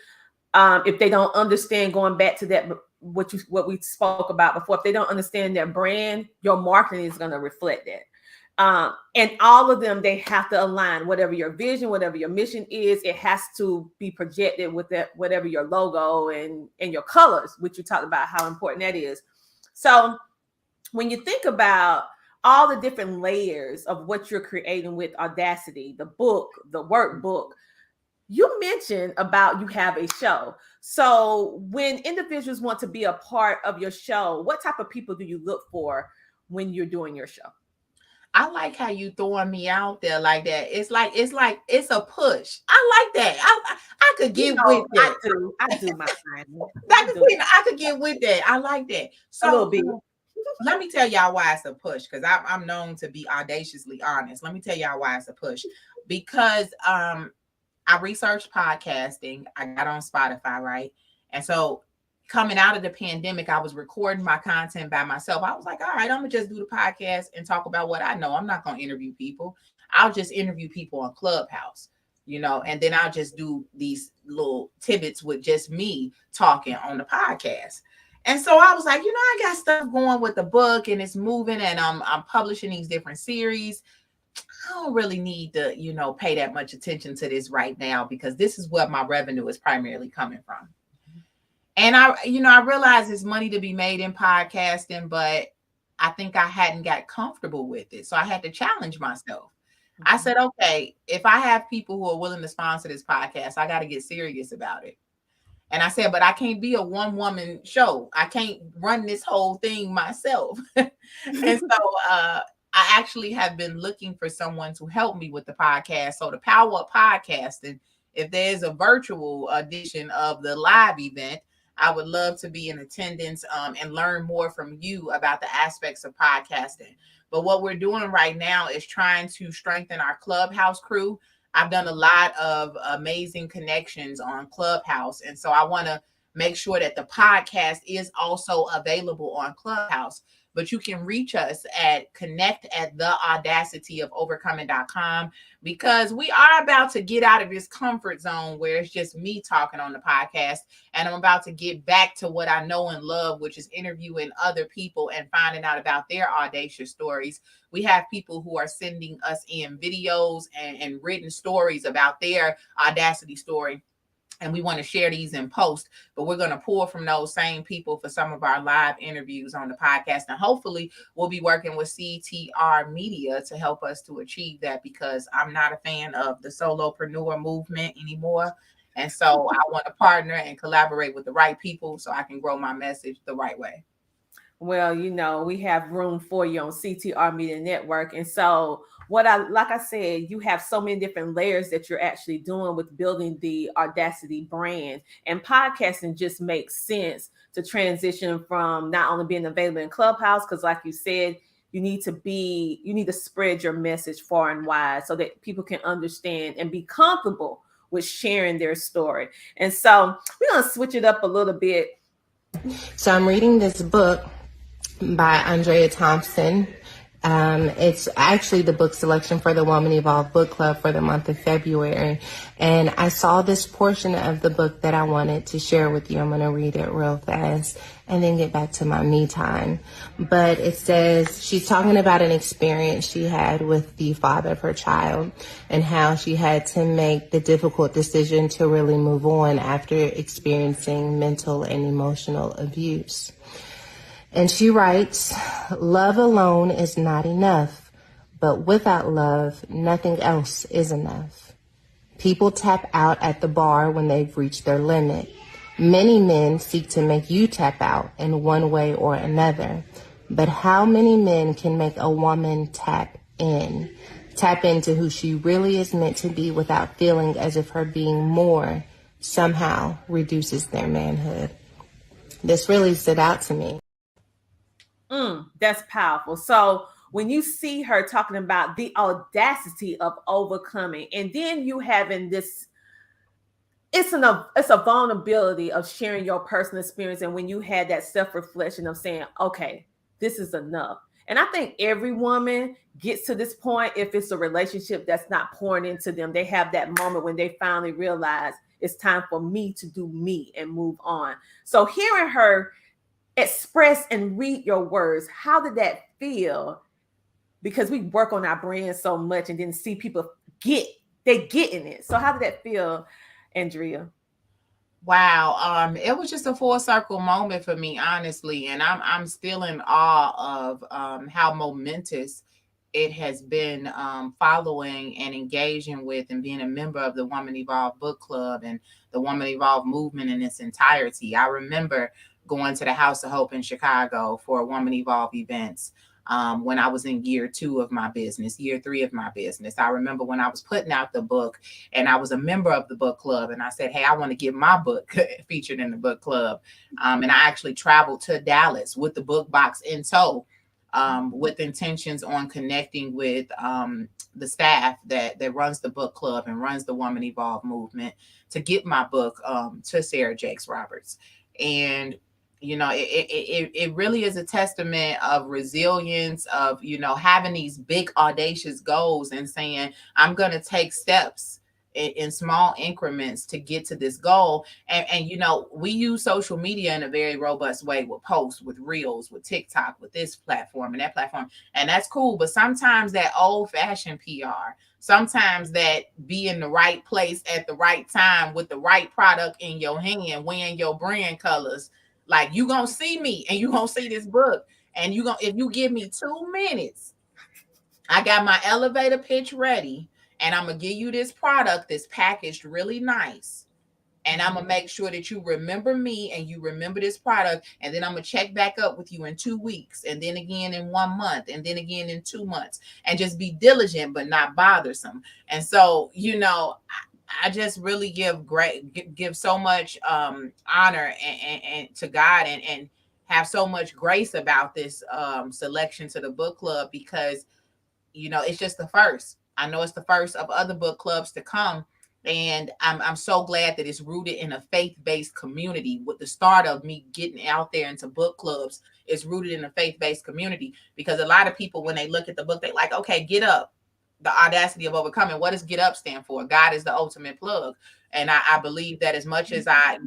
if they don't understand, going back to that, what we spoke about before, if they don't understand their brand, your marketing is going to reflect that. And all of them, they have to align. Whatever your vision, whatever your mission is, it has to be projected with that, whatever your logo and your colors, which you talked about how important that is. So when you think about all the different layers of what you're creating with Audacity, the book, the workbook, you mentioned about you have a show. So when individuals want to be a part of your show, what type of people do you look for when you're doing your show? I like how you throwing me out there like that. It's a push. I like that. I could get with that. I do my time. I could get with that. I like that. So a little bit. Let me tell y'all why it's a push, because I'm known to be audaciously honest. Let me tell y'all why it's a push. Because I researched podcasting. I got on Spotify, right? And so coming out of the pandemic, I was recording my content by myself. I was like, all right, I'm going to just do the podcast and talk about what I know. I'm not going to interview people. I'll just interview people on Clubhouse, and then I'll just do these little tidbits with just me talking on the podcast. And so I was like, I got stuff going with the book and it's moving, and I'm publishing these different series. I don't really need to, pay that much attention to this right now, because this is where my revenue is primarily coming from. And I realized there's money to be made in podcasting, but I think I hadn't got comfortable with it. So I had to challenge myself. I said, okay, if I have people who are willing to sponsor this podcast, I got to get serious about it. And I said, but I can't be a one-woman show. I can't run this whole thing myself. And so I actually have been looking for someone to help me with the podcast. So the Power Up Podcasting, if there's a virtual edition of the live event, I would love to be in attendance and learn more from you about the aspects of podcasting. But what we're doing right now is trying to strengthen our Clubhouse crew. I've done a lot of amazing connections on Clubhouse. And so I want to make sure that the podcast is also available on Clubhouse. But you can reach us at connect@theaudacityofOvercoming.com, because we are about to get out of this comfort zone where it's just me talking on the podcast. And I'm about to get back to what I know and love, which is interviewing other people and finding out about their audacious stories. We have people who are sending us in videos and written stories about their audacity story. And we want to share these in post, but we're going to pull from those same people for some of our live interviews on the podcast. And hopefully we'll be working with CTR Media to help us to achieve that, because I'm not a fan of the solopreneur movement anymore. And so I want to partner and collaborate with the right people so I can grow my message the right way. Well, we have room for you on CTR Media Network. And so like I said, you have so many different layers that you're actually doing with building the Audacity brand, and podcasting just makes sense to transition from not only being available in Clubhouse, because like you said, you need to spread your message far and wide so that people can understand and be comfortable with sharing their story. And so we're going to switch it up a little bit. So I'm reading this book by Andrea Thompson. It's actually the book selection for the Woman Evolved Book Club for the month of February. And I saw this portion of the book that I wanted to share with you. I'm going to read it real fast and then get back to my me time. But it says she's talking about an experience she had with the father of her child and how she had to make the difficult decision to really move on after experiencing mental and emotional abuse. And she writes, "Love alone is not enough, but without love, nothing else is enough. People tap out at the bar when they've reached their limit. Many men seek to make you tap out in one way or another. But how many men can make a woman tap into who she really is meant to be without feeling as if her being more somehow reduces their manhood?" This really stood out to me. That's powerful. So when you see her talking about the audacity of overcoming, and then you having this, it's a vulnerability of sharing your personal experience. And when you had that self-reflection of saying, okay, this is enough. And I think every woman gets to this point, if it's a relationship that's not pouring into them, they have that moment when they finally realize it's time for me to do me and move on. So hearing her express and read your words, how did that feel? Because we work on our brand so much and then see people get in it. So how did that feel, Andrea? Wow. It was just a full circle moment for me, honestly. And I'm still in awe of how momentous it has been following and engaging with and being a member of the Woman Evolved Book Club and the Woman Evolved movement in its entirety. I remember going to the House of Hope in Chicago for Woman Evolved events when I was in year 3 of my business. I remember when I was putting out the book and I was a member of the book club and I said, hey, I want to get my book featured in the book club. And I actually traveled to Dallas with the book box in tow with intentions on connecting with the staff that runs the book club and runs the Woman Evolved movement to get my book to Sarah Jakes Roberts. And it really is a testament of resilience, of, having these big audacious goals and saying, I'm going to take steps in small increments to get to this goal. And we use social media in a very robust way with posts, with reels, with TikTok, with this platform and that platform. And that's cool. But sometimes that old fashioned PR, sometimes that be in the right place at the right time with the right product in your hand, wearing your brand colors. Like, you gonna see me and you gonna see this book, and if you give me 2 minutes, I got my elevator pitch ready, and I'm gonna give you this product that's packaged really nice. And I'm gonna make sure that you remember me and you remember this product. And then I'm gonna check back up with you in 2 weeks, and then again in 1 month, and then again in 2 months, and just be diligent but not bothersome. And so, I just really give so much honor and to God, and have so much grace about this selection to the book club, because it's just the first. I know it's the first of other book clubs to come. And I'm so glad that it's rooted in a faith-based community. With the start of me getting out there into book clubs, it's rooted in a faith-based community, because a lot of people, when they look at the book, they like, okay, Get Up, the Audacity of Overcoming. What does Get Up stand for? God is the ultimate plug. And I believe that as much as I,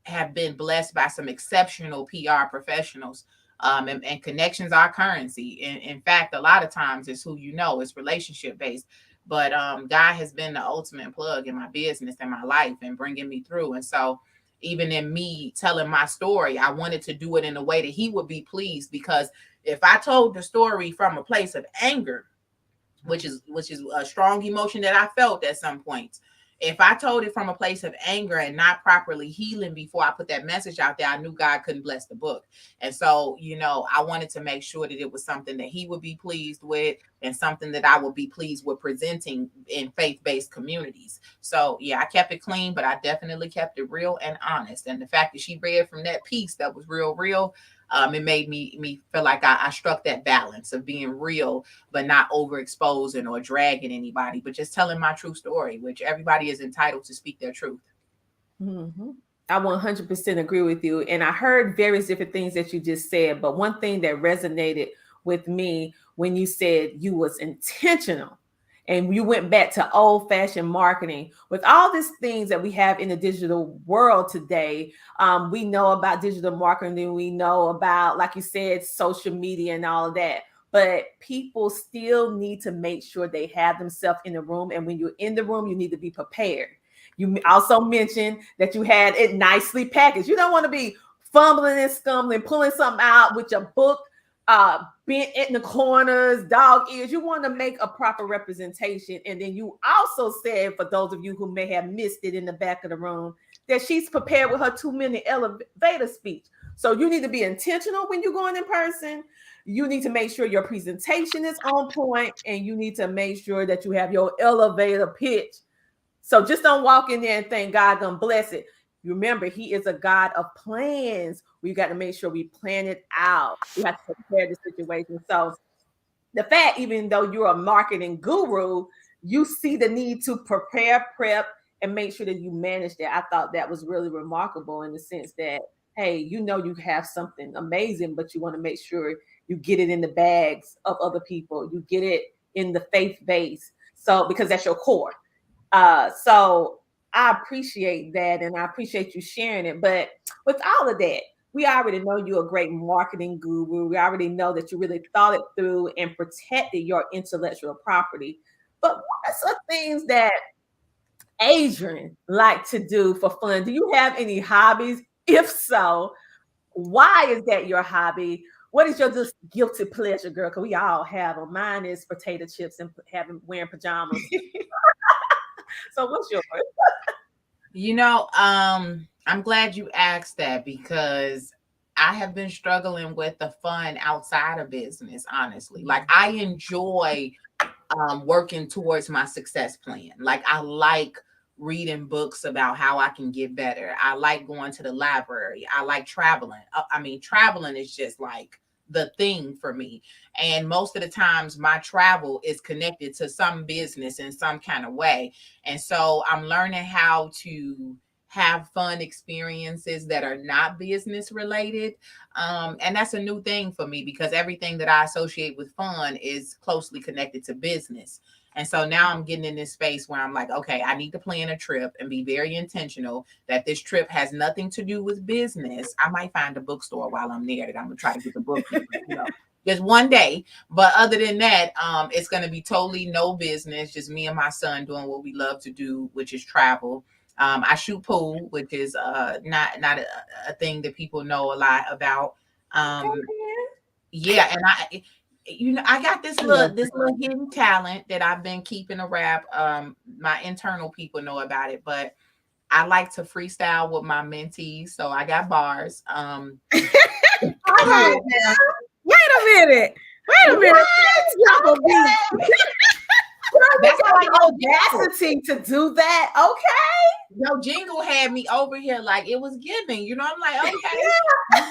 have been blessed by some exceptional PR professionals, and connections are currency. In fact, a lot of times it's who it's relationship based. But God has been the ultimate plug in my business and my life, and bringing me through. And so even in me telling my story, I wanted to do it in a way that he would be pleased, because if I told the story from a place of anger, which is a strong emotion that I felt at some points, if I told it from a place of anger and not properly healing before I put that message out there, I knew God couldn't bless the book. And so, I wanted to make sure that it was something that he would be pleased with, and something that I would be pleased with presenting in faith-based communities. So yeah, I kept it clean, but I definitely kept it real and honest. And the fact that she read from that piece that was real, it made me feel like I struck that balance of being real, but not overexposing or dragging anybody, but just telling my true story, which everybody is entitled to speak their truth. Mm-hmm. I 100% agree with you. And I heard various different things that you just said, but one thing that resonated with me when you said you was intentional, and you went back to old-fashioned marketing. With all these things that we have in the digital world today, we know about digital marketing, we know about, like you said, social media and all of that. But people still need to make sure they have themselves in the room. And when you're in the room, you need to be prepared. You also mentioned that you had it nicely packaged. You don't want to be fumbling and stumbling, pulling something out with your book bent in the corners, dog ears. You want to make a proper representation. And then you also said, for those of you who may have missed it in the back of the room, that she's prepared with her 2-minute elevator speech. So you need to be intentional when you're going in person. You need to make sure your presentation is on point, and you need to make sure that you have your elevator pitch. So just don't walk in there and think God gonna bless it. You remember, he is a God of plans. We got to make sure we plan it out. We have to prepare the situation. So the fact, even though you're a marketing guru, you see the need to prepare, prep, and make sure that you manage that. I thought that was really remarkable, in the sense that, hey, you have something amazing, but you want to make sure you get it in the bags of other people. You get it in the faith base. So, because that's your core. So I appreciate that, and I appreciate you sharing it. But with all of that, we already know you're a great marketing guru. We already know that you really thought it through and protected your intellectual property. But what are some things that Adrian like to do for fun? Do you have any hobbies? If so, why is that your hobby? What is your just guilty pleasure, girl? Because we all have them. Mine is potato chips and wearing pajamas. So what's yours? I'm glad you asked that, because I have been struggling with the fun outside of business, honestly. Like, I enjoy working towards my success plan. Like, I like reading books about how I can get better. I like going to the library. I like traveling. Traveling is just like the thing for me. And most of the times my travel is connected to some business in some kind of way. And so I'm learning how to have fun experiences that are not business related. And that's a new thing for me, because everything that I associate with fun is closely connected to business. And so now I'm getting in this space where I'm like, okay, I need to plan a trip and be very intentional that this trip has nothing to do with business. I might find a bookstore while I'm there that I'm gonna try to get the book, just one day. But other than that, it's gonna be totally no business, just me and my son doing what we love to do, which is travel. I shoot pool, which is not a thing that people know a lot about. Yeah, and I got this little hidden talent that I've been keeping a wrap. My internal people know about it, but I like to freestyle with my mentees, so I got bars. Wait a minute. That's like audacity to do that. Okay. Yo, Jingle had me over here like it was giving. You know, I'm like, okay. You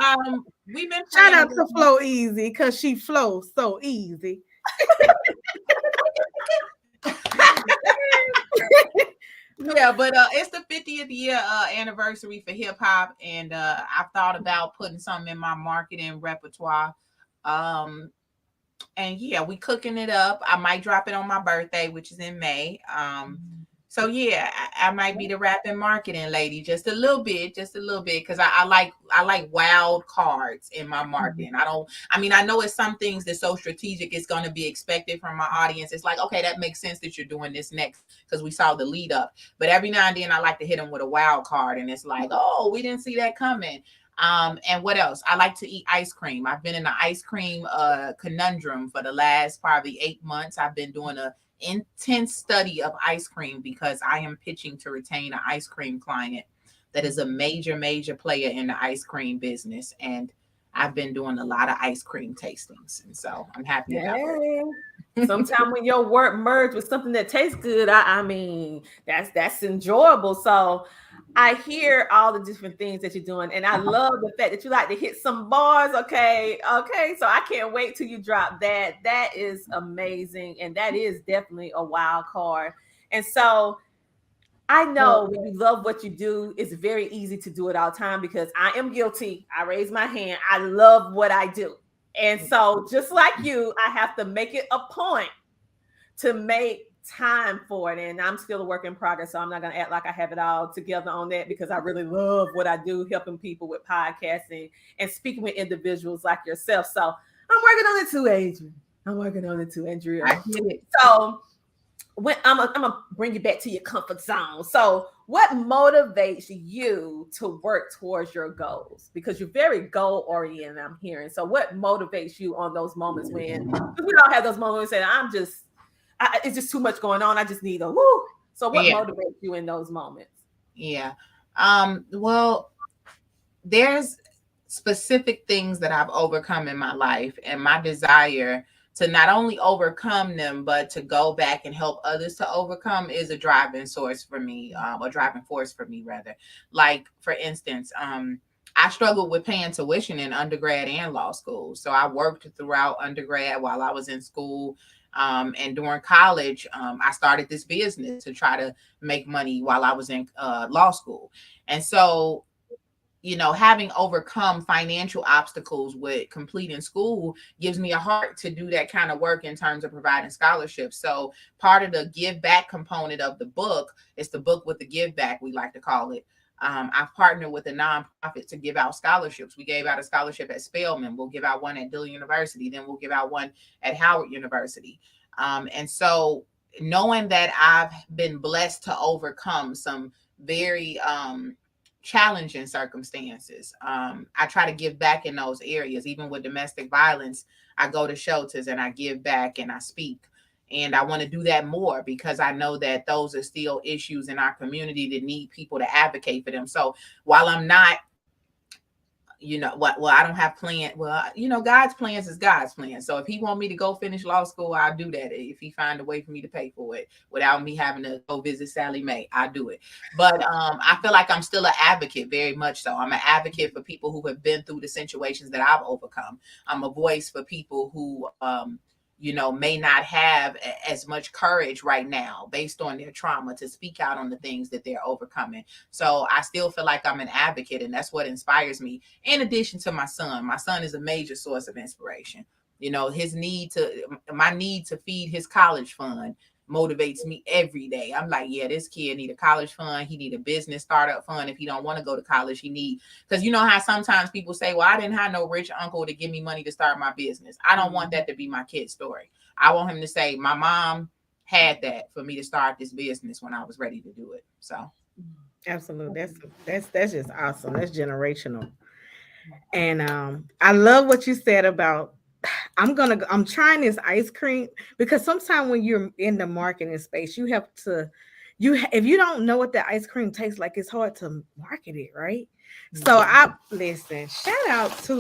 know, we've been Shout out to Flow Easy because she flows so easy. Yeah, but it's the 50th year anniversary for hip hop, and I thought about putting something in my marketing repertoire. And yeah, we cooking it up. I might drop it on my birthday, which is in May. So yeah, I might be the rapping marketing lady just a little bit, because I like wild cards in my marketing. I know it's some things that's so strategic, it's going to be expected from my audience. It's like, okay, that makes sense that you're doing this next because we saw the lead up. But every now and then I like to hit them with a wild card, and it's like, oh, we didn't see that coming. And what else? I like to eat ice cream. I've been in the ice cream conundrum for the last probably 8 months. I've been doing a intense study of ice cream because I am pitching to retain an ice cream client that is a major player in the ice cream business, and I've been doing a lot of ice cream tastings, and so I'm happy about it. Sometimes when your work merge with something that tastes good, I mean that's enjoyable. So I hear all the different things that you're doing, and I love the fact that you like to hit some bars. Okay. So I can't wait till you drop that. That is amazing, and that is definitely a wild card. And so I know when you love what you do, it's very easy to do it all the time because I am guilty. I raise my hand. I love what I do. And so just like you, I have to make it a point to make time for it. And I'm still a work in progress, so I'm not going to act like I have it all together on that because I really love what I do, helping people with podcasting and speaking with individuals like yourself. So I'm working on it too, Adrian. I'm working on it too, Andrea. I get it. So when I'm gonna bring you back to your comfort zone. So what motivates you to work towards your goals? Because you're very goal oriented, I'm hearing. So what motivates you on those moments when we all have those moments and it's just too much going on. I just need a woo. So what motivates you in those moments? Yeah. Well, there's specific things that I've overcome in my life, and my desire to not only overcome them, but to go back and help others to overcome is a driving force for me, rather. Like, for instance, I struggled with paying tuition in undergrad and law school. So I worked throughout undergrad while I was in school. And during college, I started this business to try to make money while I was in law school. And so, you know, having overcome financial obstacles with completing school gives me a heart to do that kind of work in terms of providing scholarships. So part of the give back component of the book is the book with the give back, we like to call it. I've partnered with a nonprofit to give out scholarships. We gave out a scholarship at Spelman. We'll give out one at Dillon University. Then we'll give out one at Howard University. And so knowing that I've been blessed to overcome some very challenging circumstances, I try to give back in those areas. Even with domestic violence, I go to shelters and I give back and I speak. And I want to do that more because I know that those are still issues in our community that need people to advocate for them. So while I'm not, I don't have plan. Well, God's plans is God's plans. So if he want me to go finish law school, I'll do that. If he find a way for me to pay for it without me having to go visit Sally Mae, I'll do it. But I feel like I'm still an advocate, very much so. I'm an advocate for people who have been through the situations that I've overcome. I'm a voice for people who, may not have as much courage right now based on their trauma to speak out on the things that they're overcoming. So I still feel like I'm an advocate, and that's what inspires me. In addition to my son is a major source of inspiration. My need to feed his college fund motivates me every day. I'm like, yeah, this kid need a college fund. He need a business startup fund. If he don't want to go to college, because you know how sometimes people say, well, I didn't have no rich uncle to give me money to start my business. I don't want that to be my kid's story. I want him to say, my mom had that for me to start this business when I was ready to do it. So absolutely. That's just awesome. That's generational. And I love what you said about I'm trying this ice cream, because sometimes when you're in the marketing space, you if you don't know what the ice cream tastes like, it's hard to market it, right? So shout out to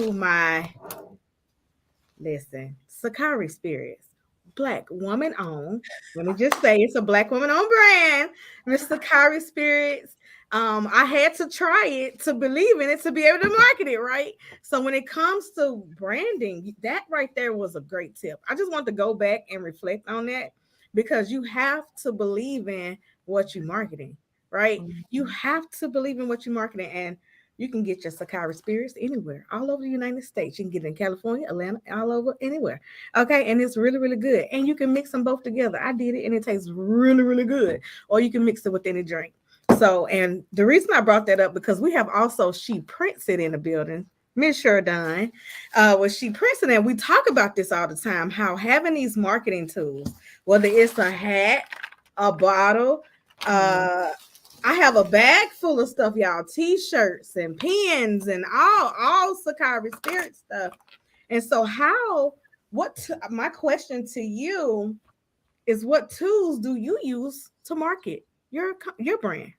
Sakari Spirits, Black woman owned. Let me just say it's a Black woman owned brand, Miss Sakari Spirits. I had to try it to believe in it to be able to market it, right? So when it comes to branding, that right there was a great tip. I just want to go back and reflect on that because you have to believe in what you're marketing, right? You have to believe in what you're marketing, and you can get your Sakari Spirits anywhere, all over the United States. You can get it in California, Atlanta, all over, anywhere. Okay, and it's really, really good. And you can mix them both together. I did it, and it tastes really, really good. Or you can mix it with any drink. So, and the reason I brought that up because we have also She Prints It in the building. Miss Shardine, with She Prints It, and we talk about this all the time. How having these marketing tools, whether it's a hat, a bottle, I have a bag full of stuff, y'all. T-shirts and pens and all Sakari Spirit stuff. And so my question to you is, what tools do you use to market your brand?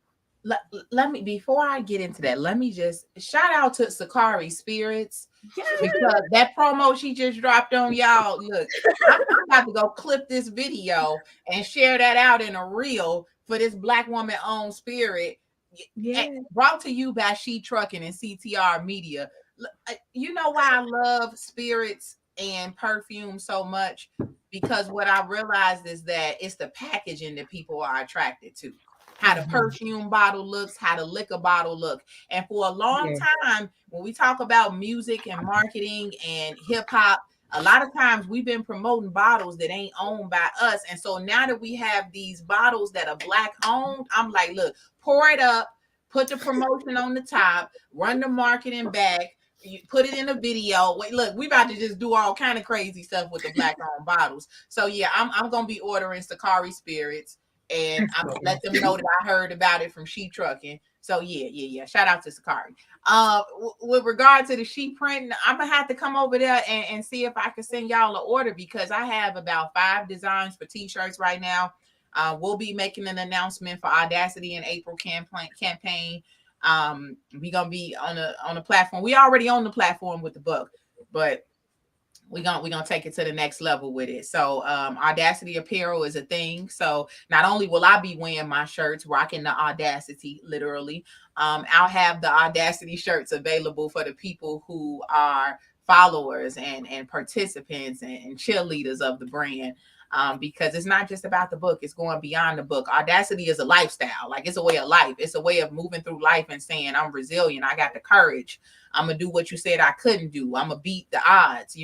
Let me, before I get into that, let me just shout out to Sakari Spirits, because that promo she just dropped on y'all. Look, I'm about to go clip this video and share that out in a reel for this Black woman owned spirit. Brought to you by She Trucking and CTR Media. You know why I love spirits and perfume so much? Because what I realized is that it's the packaging that people are attracted to. How the perfume bottle looks, how the liquor bottle look. And for a long time, when we talk about music and marketing and hip hop, a lot of times we've been promoting bottles that ain't owned by us. And so now that we have these bottles that are Black owned, I'm like, look, pour it up, put the promotion on the top, run the marketing back, you put it in a video. Wait, look, we about to just do all kind of crazy stuff with the Black owned bottles. So yeah, I'm gonna be ordering Sakari Spirits, and I'm gonna let them know that I heard about it from She Trucking. So yeah. Shout out to Sakari. With regard to the She Printing, I'm gonna have to come over there and see if I can send y'all an order, because I have about 5 designs for t-shirts right now. We'll be making an announcement for Audacity in April campaign. We're gonna be on a platform. We already on the platform with the book, but we're gonna take it to the next level with it. So Audacity apparel is a thing. So not only will I be wearing my shirts, rocking the Audacity, literally, I'll have the Audacity shirts available for the people who are followers and participants and cheerleaders of the brand. Because it's not just about the book, it's going beyond the book. Audacity is a lifestyle, like it's a way of life. It's a way of moving through life and saying, I'm resilient, I got the courage, I'm gonna do what you said I couldn't do, I'm gonna beat the odds.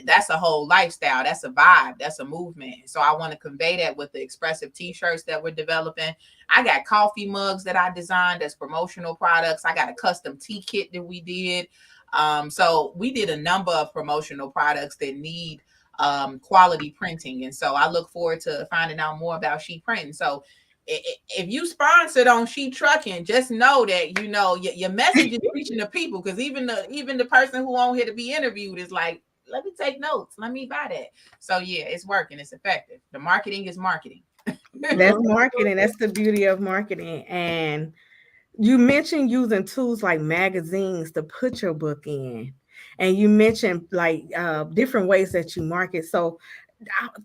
That's a whole lifestyle, that's a vibe, that's a movement. So I want to convey that with the expressive t-shirts that we're developing. I got coffee mugs that I designed as promotional products. I got a custom tea kit that we did. So we did a number of promotional products that need quality printing, and so I look forward to finding out more about She Printing. So if you sponsored on She Trucking, just know that your message is reaching the people, because even the person who on here to be interviewed is like, let me take notes, let me buy that. So yeah, it's working, it's effective. The marketing is marketing. That's marketing. That's the beauty of marketing. And you mentioned using tools like magazines to put your book in. And you mentioned like different ways that you market. So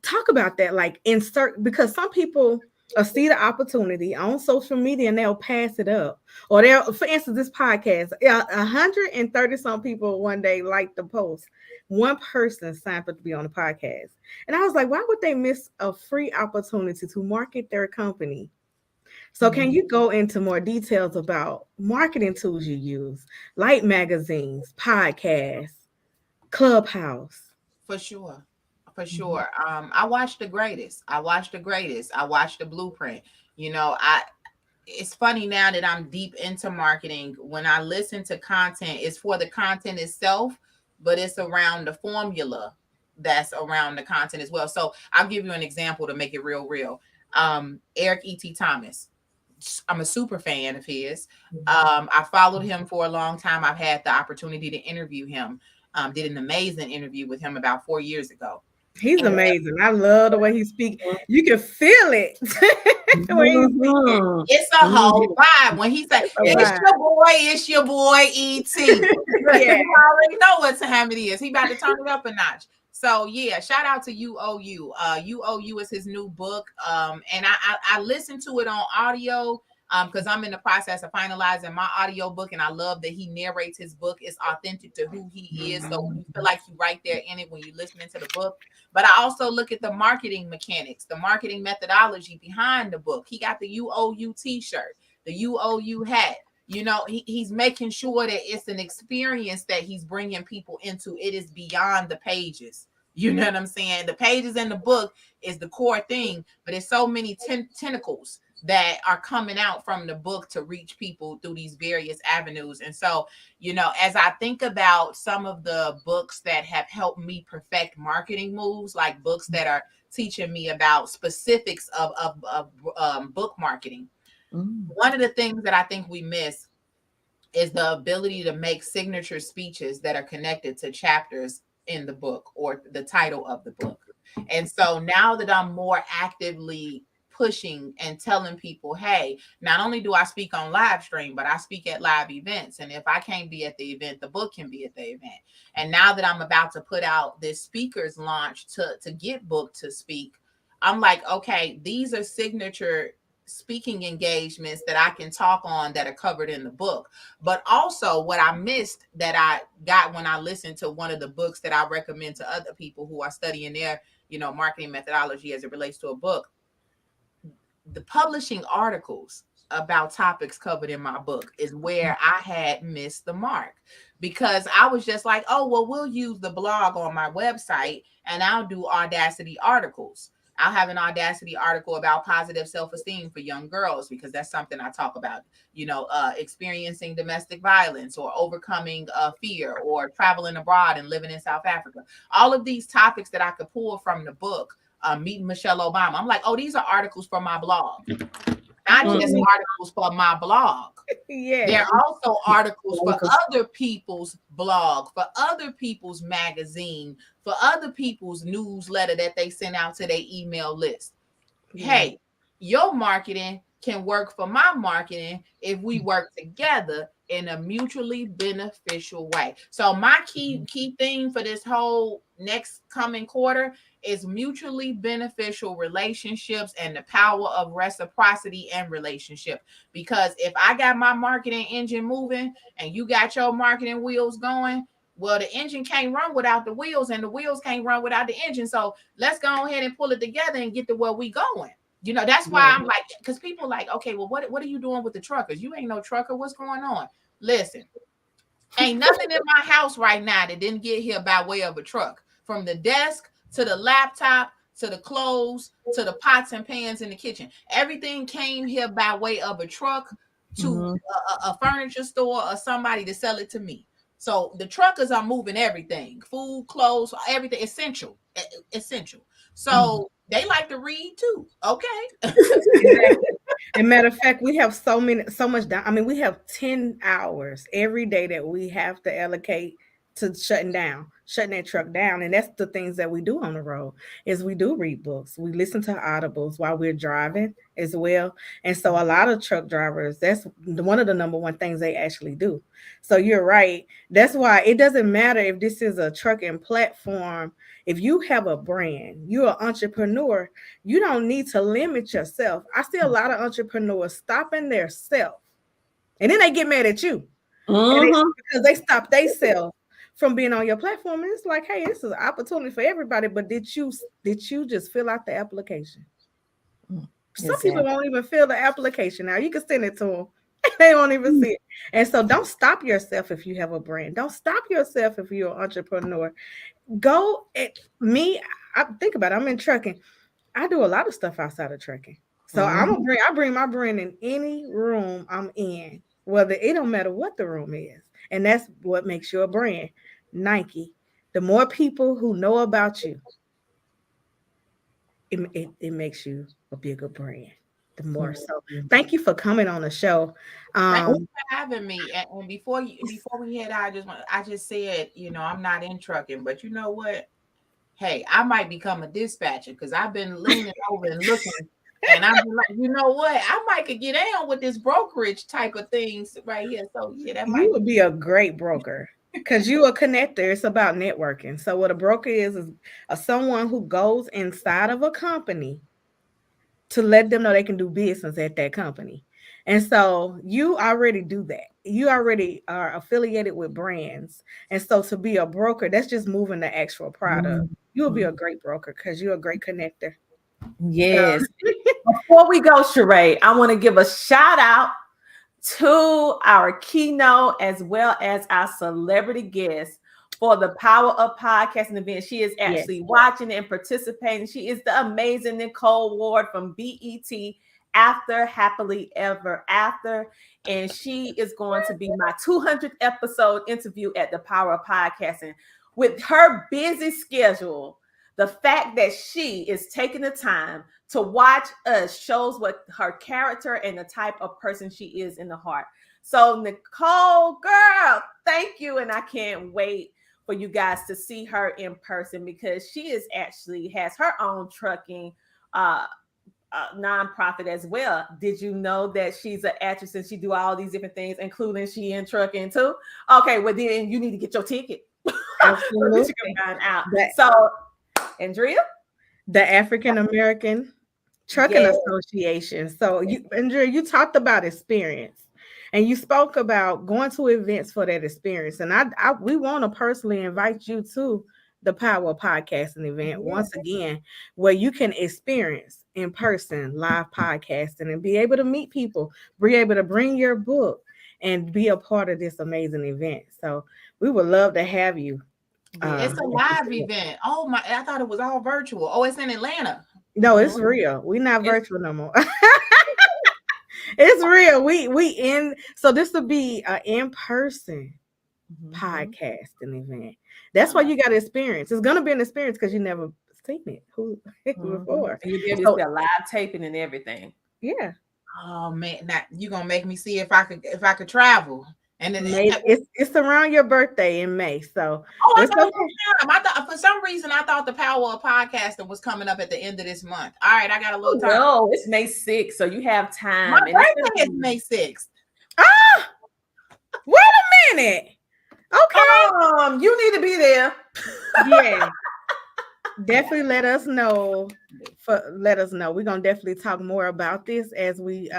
talk about that, like insert, because some people see the opportunity on social media and they'll pass it up. Or they'll, for instance, this podcast, 130 some people one day liked the post. One person signed up to be on the podcast. And I was like, why would they miss a free opportunity to market their company? So can you go into more details about marketing tools you use, like magazines, podcasts, Clubhouse? For sure. I watched The Greatest. I watched The Blueprint. It's funny now that I'm deep into marketing. When I listen to content, it's for the content itself, but it's around the formula that's around the content as well. So I'll give you an example to make it real. Eric E.T. Thomas. I'm a super fan of his. I followed him for a long time. I've had the opportunity to interview him. Did an amazing interview with him about 4 years ago. He's amazing. I love the way he speaks. You can feel it when he's speaking. It's a whole vibe when he said, "It's your boy, E.T." Yeah. You already know what time it is. He about to turn it up a notch. So yeah, shout out to UOU. UOU is his new book. And I listened to it on audio because I'm in the process of finalizing my audio book, and I love that he narrates his book. It's authentic to who he is. So you feel like you right there in it when you're listening to the book. But I also look at the marketing mechanics, the marketing methodology behind the book. He got the UOU t-shirt, the UOU hat. You know, he's making sure that it's an experience that he's bringing people into. It is beyond the pages. You know what I'm saying? The pages in the book is the core thing, but it's so many tentacles that are coming out from the book to reach people through these various avenues. And so, you know, as I think about some of the books that have helped me perfect marketing moves, like books that are teaching me about specifics of book marketing, one of the things that I think we miss is the ability to make signature speeches that are connected to chapters in the book or the title of the book. And so now that I'm more actively pushing and telling people, hey, not only do I speak on live stream, but I speak at live events. And if I can't be at the event, the book can be at the event. And now that I'm about to put out this speakers launch to get booked to speak, I'm like, okay, these are signature speaking engagements that I can talk on that are covered in the book. But also what I missed that I got when I listened to one of the books that I recommend to other people who are studying their, you know, marketing methodology as it relates to a book, the publishing articles about topics covered in my book is where I had missed the mark, because I was just like, oh, well, we'll use the blog on my website and I'll do Audacity articles. I'll have an Audacity article about positive self-esteem for young girls, because that's something I talk about, you know, experiencing domestic violence or overcoming fear or traveling abroad and living in South Africa. All of these topics that I could pull from the book, meeting Michelle Obama. I'm like, oh, these are articles from my blog, not just articles for my blog. Yeah. They're also articles for other people's blog, for other people's magazine, for other people's newsletter that they send out to their email list. Yeah. Hey, your marketing can work for my marketing if we work together in a mutually beneficial way. So my key theme for this whole next coming quarter is mutually beneficial relationships and the power of reciprocity and relationship. Because if I got my marketing engine moving and you got your marketing wheels going, well, the engine can't run without the wheels and the wheels can't run without the engine. So let's go ahead and pull it together and get to where we going. You know, that's why I'm like, because people like, okay, well, what are you doing with the truckers? You ain't no trucker. What's going on? Listen, ain't nothing in my house right now that didn't get here by way of a truck. From the desk to the laptop to the clothes to the pots and pans in the kitchen. Everything came here by way of a truck to a furniture store or somebody to sell it to me. So the truckers are moving everything, food, clothes, everything, essential. So they like to read too. Okay. And matter of fact, we have so much down. I mean, we have 10 hours every day that we have to allocate to shutting that truck down. And that's the things that we do on the road is we do read books. We listen to audibles while we're driving as well. And so a lot of truck drivers, that's one of the number one things they actually do. So you're right. That's why it doesn't matter if this is a trucking platform. If you have a brand, you're an entrepreneur, you don't need to limit yourself. I see a lot of entrepreneurs stopping their self and then they get mad at you because they stop themselves from being on your platform. And it's like, hey, this is an opportunity for everybody. But did you just fill out the application? Some people won't even fill the application. Now you can send it to them. They won't even see it. And so don't stop yourself if you have a brand. Don't stop yourself if you're an entrepreneur. Go at me. I think about it. I'm in trucking. I do a lot of stuff outside of trucking. So I bring my brand in any room I'm in, whether it don't matter what the room is. And that's what makes you a brand. Nike. The more people who know about you, it makes you a bigger brand. The more. So thank you for coming on the show. Thank you for having me. And before we head out, I just said, you know, I'm not in trucking, but you know what? hey, I might become a dispatcher because I've been leaning over and looking. And I'm like, you know what? I might could get down with this brokerage type of things right here. So yeah, that You might would be a great broker because you a connector. It's about networking. So what a broker is someone who goes inside of a company to let them know they can do business at that company. And so you already do that. You already are affiliated with brands. And so to be a broker, that's just moving the actual product. You'll be a great broker because you're a great connector. Yes. Before we go, Sharae, I want to give a shout out to our keynote as well as our celebrity guest for the Power of Podcasting event. She is actually watching and participating. She is the amazing Nicole Ward from BET After Happily Ever After. And she is going to be my 200th episode interview at the Power of Podcasting. With her busy schedule, the fact that she is taking the time to watch us shows what her character and the type of person she is in the heart. So Nicole, girl, thank you. And I can't wait for you guys to see her in person because she is actually has her own trucking nonprofit as well. Did you know that she's an actress and she do all these different things, including she in trucking too? Okay, well then you need to get your ticket. Absolutely. So you can find out. So Andrea? The African American Trucking Association. So Andrea, you talked about experience. And you spoke about going to events for that experience. And we want to personally invite you to the Power Podcasting event once again, where you can experience in person live podcasting and be able to meet people, be able to bring your book and be a part of this amazing event. So we would love to have you. It's a live event. Oh my, I thought it was all virtual. Oh, it's in Atlanta. No, it's real. We're not virtual no more. It's real. So this will be an in-person podcasting event. That's why you got to experience. It's gonna be an experience because you never seen it before. And you'll be able to see a live taping and everything. Yeah. Oh man, now you're gonna make me see if I could travel. And then it's around your birthday in May. So I thought for some reason I thought the Power of Podcasting was coming up at the end of this month. All right, I got a little time. No, it's May 6th, so you have time. My birthday is May 6th. Ah, wait a minute. Okay. You need to be there. Yeah. Definitely let us know. We're gonna definitely talk more about this as we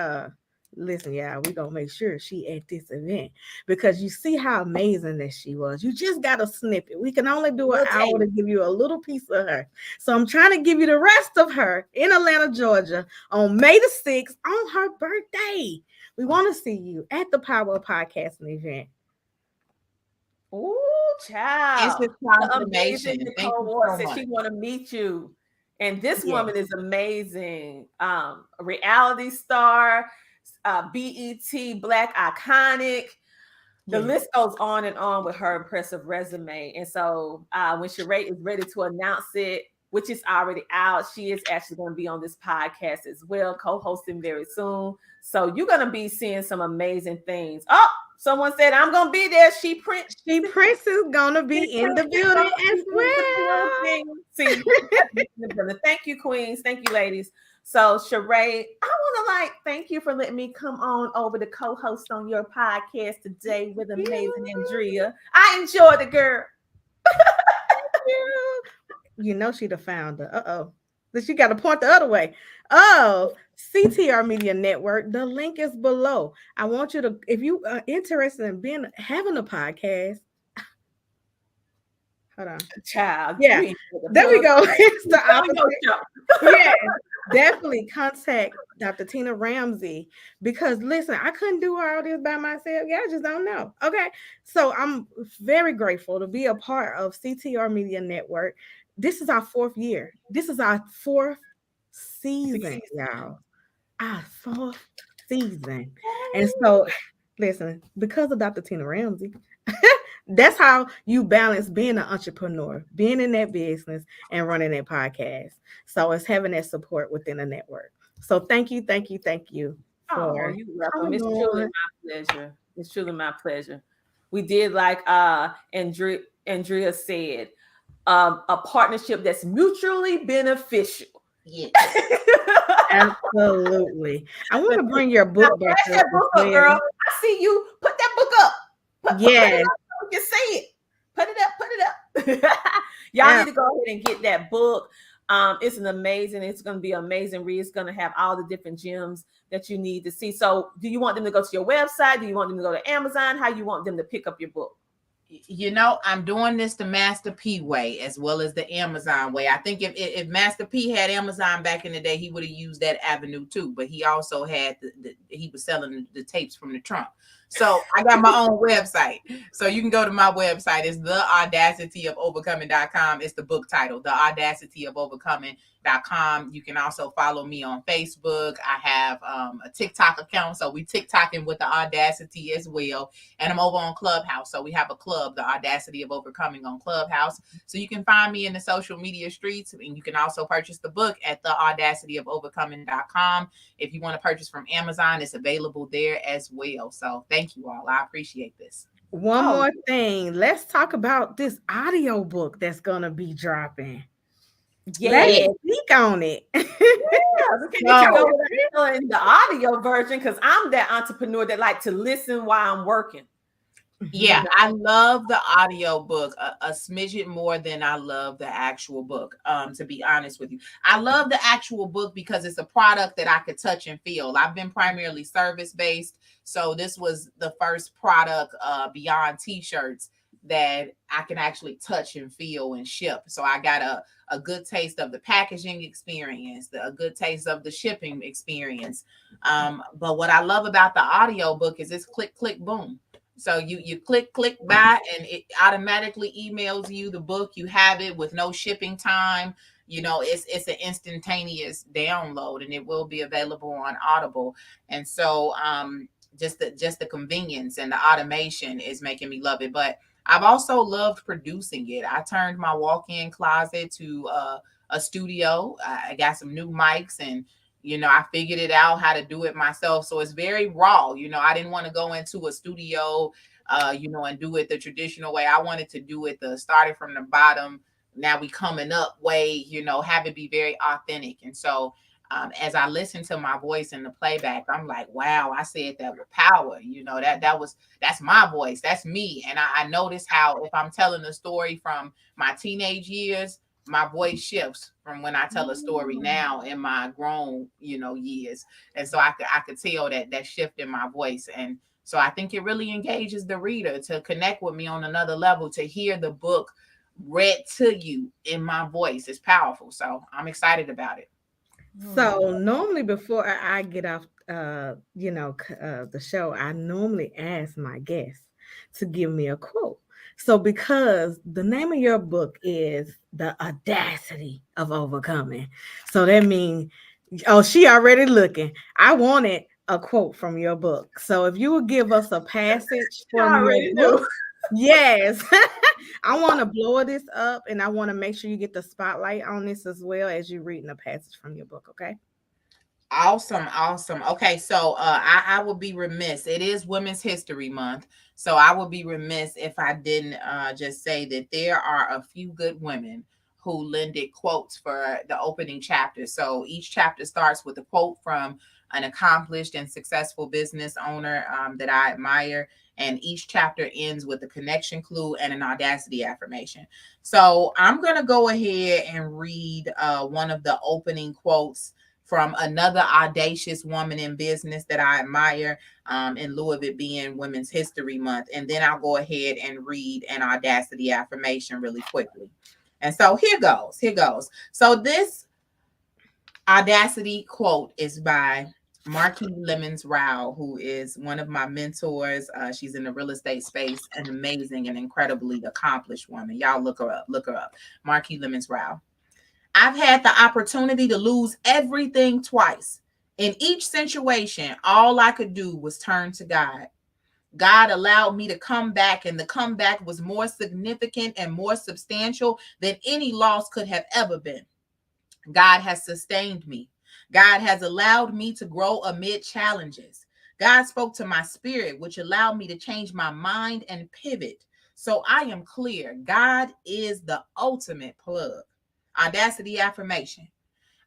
listen, y'all. We're gonna make sure she at this event because you see how amazing that she was. You just got a snippet. We can only do an hour to give you a little piece of her. So I'm trying to give you the rest of her in Atlanta, Georgia on May the 6th on her birthday. We want to see you at the Power of Podcasting event. Ooh, child. It's just amazing. Nicole Ward said she want to meet you. And this woman is amazing. Reality star, BET Black Iconic. The list goes on and on with her impressive resume. And so when Sharae is ready to announce it, which is already out, she is actually going to be on this podcast as well, co-hosting very soon. So you're going to be seeing some amazing things. Oh, someone said, I'm going to be there. She Prince is going to be in the building as well. See, thank you, queens. Thank you, ladies. So Sharae, I want to thank you for letting me come on over to co-host on your podcast today with amazing Andrea. I enjoyed it, girl. You know she the founder. But she got to point the other way. Oh, CTR Media Network. The link is below. I want you to, if you are interested in having a podcast. Hold on, child. Yeah, there we go. It's the yeah, definitely contact Dr. Tina Ramsey because listen, I couldn't do all this by myself. Yeah, I just don't know. Okay, so I'm very grateful to be a part of CTR Media Network. This is our 4th year. This is our 4th season, y'all. Our 4th season, and so listen, because of Dr. Tina Ramsey. That's how you balance being an entrepreneur, being in that business and running that podcast. So it's having that support within the network. So thank you. You're welcome. It's truly my pleasure. It's truly my pleasure. We did like Andrea said, a partnership that's mutually beneficial. Yeah. Absolutely. I want to bring your book back Flash that book up, girl. I see you. Put that book up. Put Yes. it up so you can see it. Put it up. Y'all need to go ahead and get that book. It's going to be an amazing read. It's going to have all the different gems that you need to see. So do you want them to go to your website? Do you want them to go to Amazon? How you want them to pick up your book? You know, I'm doing this the Master P way as well as the Amazon way. I think if Master P had Amazon back in the day, he would have used that avenue too. But he also had he was selling the tapes from the trunk. So I got my own website. So you can go to my website. It's theaudacityofOvercoming.com. It's the book title, The Audacity of Overcoming.com. You can also follow me on Facebook. I have a TikTok account. So we TikToking with the Audacity as well. And I'm over on Clubhouse. So we have a club, the Audacity of Overcoming on Clubhouse. So you can find me in the social media streets. And you can also purchase the book at theaudacityofOvercoming.com. If you want to purchase from Amazon, it's available there as well. So thank you all. I appreciate this. One more thing. Let's talk about this audio book that's going to be dropping. Yeah. Let's speak on it. We can get you over in the audio version because I'm that entrepreneur that like to listen while I'm working. Yeah, I love the audio book a smidget more than I love the actual book, to be honest with you. I love the actual book because it's a product that I could touch and feel. I've been primarily service-based, so this was the first product beyond t-shirts that I can actually touch and feel and ship. So I got a good taste of the packaging experience, a good taste of the shipping experience. But what I love about the audio book is it's click, click, boom. So you click buy and it automatically emails you the book. You have it with no shipping time. You know, it's an instantaneous download and it will be available on Audible. And so just the convenience and the automation is making me love it. But I've also loved producing it. I turned my walk-in closet to a studio. I got some new mics and you know, I figured it out how to do it myself. So it's very raw. You know, I didn't want to go into a studio, you know, and do it the traditional way. I wanted to do it starting from the bottom. Now we coming up way, you know, have it be very authentic. And so as I listen to my voice in the playback, I'm like, wow, I said that with power. You know, that's my voice. That's me. And I notice how if I'm telling a story from my teenage years, my voice shifts from when I tell a story now in my grown, you know, years. And so I could tell that shift in my voice. And so I think it really engages the reader to connect with me on another level, to hear the book read to you in my voice is powerful. So I'm excited about it. So normally before I get off, the show, I normally ask my guests to give me a quote. So because the name of your book is The Audacity of Overcoming. So that means, she already looking. I wanted a quote from your book. So if you would give us a passage from your book. Yes. I want to blow this up and I want to make sure you get the spotlight on this as well as you're reading a passage from your book. Okay. Awesome. Okay, so I would be remiss. It is Women's History Month, so I would be remiss if I didn't just say that there are a few good women who lended quotes for the opening chapter. So each chapter starts with a quote from an accomplished and successful business owner that I admire, and each chapter ends with a connection clue and an audacity affirmation. So I'm going to go ahead and read one of the opening quotes from another audacious woman in business that I admire, in lieu of it being Women's History Month. And then I'll go ahead and read an audacity affirmation really quickly. And so here goes. So this audacity quote is by Marquis Lemons Rao, who is one of my mentors. She's in the real estate space, an amazing and incredibly accomplished woman. Y'all look her up. Marquis Lemons Rao. I've had the opportunity to lose everything twice. In each situation, all I could do was turn to God. God allowed me to come back, and the comeback was more significant and more substantial than any loss could have ever been. God has sustained me. God has allowed me to grow amid challenges. God spoke to my spirit, which allowed me to change my mind and pivot. So I am clear. God is the ultimate plug. Audacity affirmation.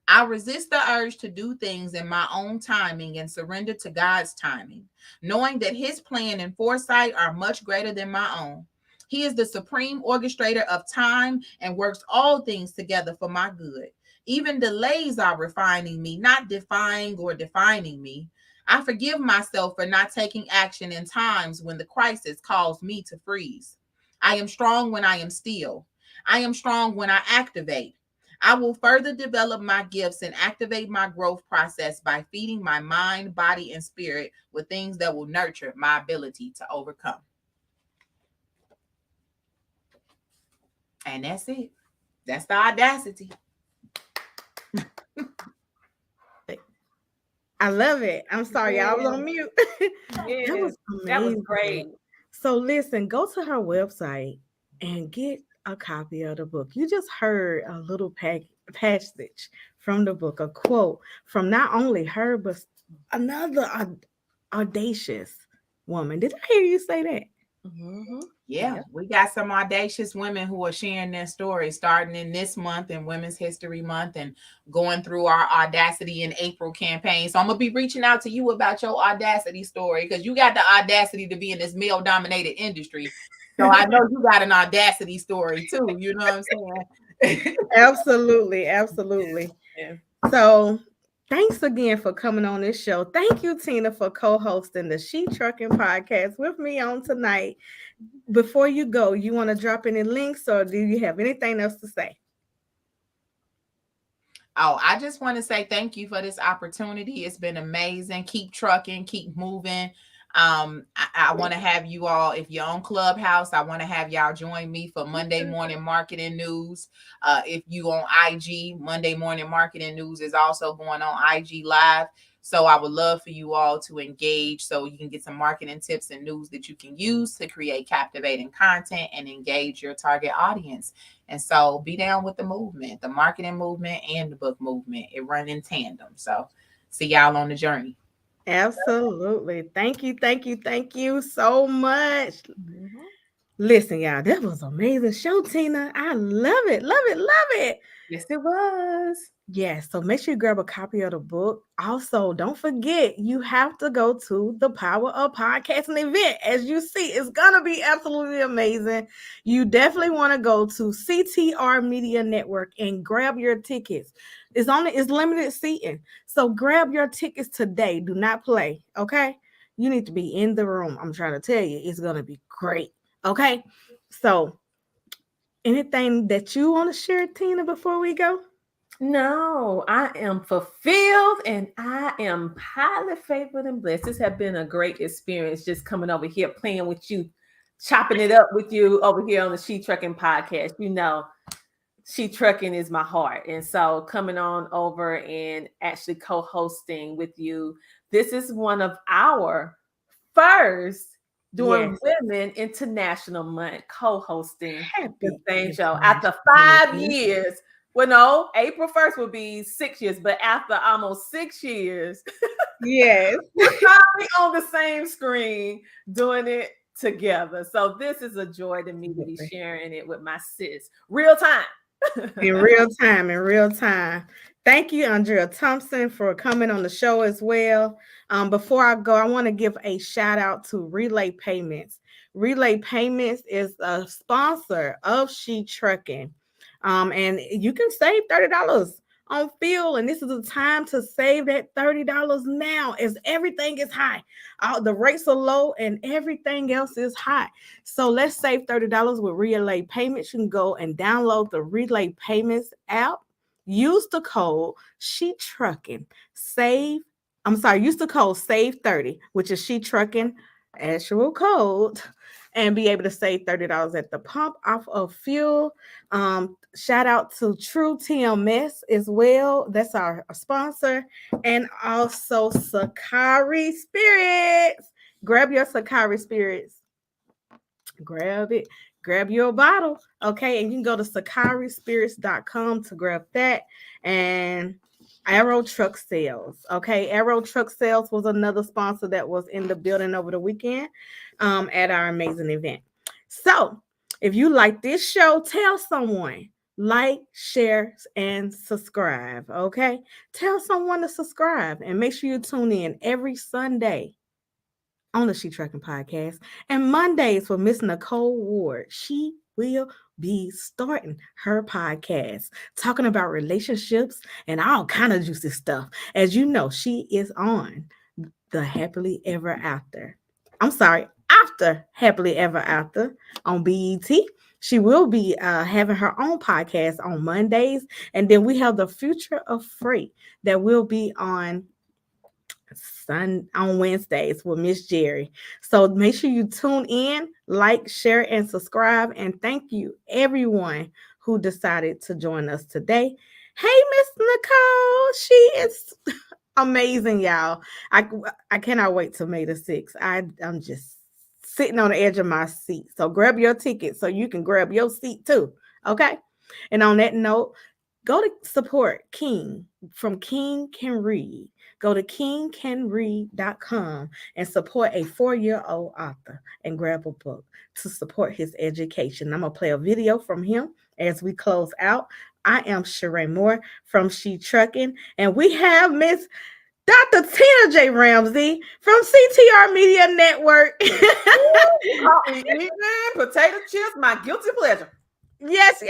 I resist the urge to do things in my own timing and surrender to God's timing, knowing that his plan and foresight are much greater than my own. He is the supreme orchestrator of time and works all things together for my good. Even delays are refining me, not defying or defining me. I forgive myself for not taking action in times when the crisis calls me to freeze. I am strong when I am still. I am strong when I activate. I will further develop my gifts and activate my growth process by feeding my mind, body, and spirit with things that will nurture my ability to overcome. And that's it. That's the audacity. I love it. I'm sorry, I was on mute. Yes, That was that was amazing. great. So listen, go to her website and get a copy of the book. You just heard a little passage from the book, a quote from not only her, but another audacious woman. Did I hear you say that? Mm-hmm. Yeah, we got some audacious women who are sharing their stories starting in this month in Women's History Month and going through our Audacity in April campaign. So I'm going to be reaching out to you about your audacity story because you got the audacity to be in this male-dominated industry. So I know you got an audacity story too. You know what I'm saying? Absolutely. Absolutely. Yeah. So thanks again for coming on this show. Thank you, Tina, for co-hosting the She Trucking podcast with me on tonight. Before you go, you want to drop any links or do you have anything else to say? Oh, I just want to say thank you for this opportunity. It's been amazing. Keep trucking, keep moving. I want to have you all, if you're on Clubhouse, I want to have y'all join me for Monday morning marketing news. If you on IG, Monday morning marketing news is also going on IG live. So I would love for you all to engage so you can get some marketing tips and news that you can use to create captivating content and engage your target audience. And so be down with the movement, the marketing movement and the book movement. It run in tandem. So see y'all on the journey. Absolutely. Thank you. Thank you. Thank you so much. Mm-hmm. Listen, y'all, that was an amazing show, Tina. I love it. Love it. Love it. Yes, it was. Yes, so make sure you grab a copy of the book. Also, don't forget, you have to go to the Power of Podcasting event. As you see, it's going to be absolutely amazing. You definitely want to go to CTR Media Network and grab your tickets. It's limited seating. So grab your tickets today. Do not play, okay? You need to be in the room. I'm trying to tell you, it's going to be great, okay? So anything that you want to share, Tina, before we go? No, I am fulfilled and I am highly favored and blessed. This has been a great experience just coming over here, playing with you, chopping it up with you over here on the She Trucking podcast. You know, She Trucking is my heart. And so coming on over and actually co-hosting with you, this is one of our first doing Women International Month co-hosting the same show after 5 years. Well, no, April 1st will be 6 years, but after almost 6 years, Yes, we're probably on the same screen doing it together. So this is a joy to me to be sharing it with my sis. Real time. in real time. Thank you, Andrea Thompson, for coming on the show as well. Before I go, I want to give a shout out to Relay Payments. Relay Payments is a sponsor of She Trucking. And you can save $30 on fuel, and this is the time to save that $30 now as everything is high. The rates are low and everything else is high. So let's save $30 with Relay Payments. You can go and download the Relay Payments app. Use the code She Trucking. Use the code SAVE30, which is She Trucking actual code, and be able to save $30 at the pump off of fuel. Shout out to True TMS as well. That's our sponsor. And also Sakari Spirits. Grab your Sakari Spirits. Grab it. Grab your bottle. Okay. And you can go to sakarispirits.com to grab that. And Arrow Truck Sales. Okay. Arrow Truck Sales was another sponsor that was in the building over the weekend at our amazing event. So If you like this show, tell someone. Like, share, and subscribe. Okay? Tell someone to subscribe and make sure you tune in every Sunday on the She Trucking Podcast. And Mondays for Miss Nicole Ward. She will be starting her podcast talking about relationships and all kind of juicy stuff. As you know, she is on the Happily Ever After. I'm sorry, after Happily Ever After on BET. She will be having her own podcast on Mondays. And then we have the Future of Freight that will be on Wednesdays with Miss Jerry. So make sure you tune in, like, share, and subscribe. And thank you, everyone who decided to join us today. Hey, Miss Nicole, she is amazing, y'all. I cannot wait till May the 6th. I'm just sitting on the edge of my seat. So grab your ticket so you can grab your seat too. Okay. And on that note, go to support King from King Can Read. Go to kingcanread.com and support a 4-year-old author and grab a book to support his education. I'm going to play a video from him as we close out. I am Sharae Moore from She Trucking, and we have Miss Dr. Tina J. Ramsey from CTR Media Network. Potato chips, my guilty pleasure. Yes.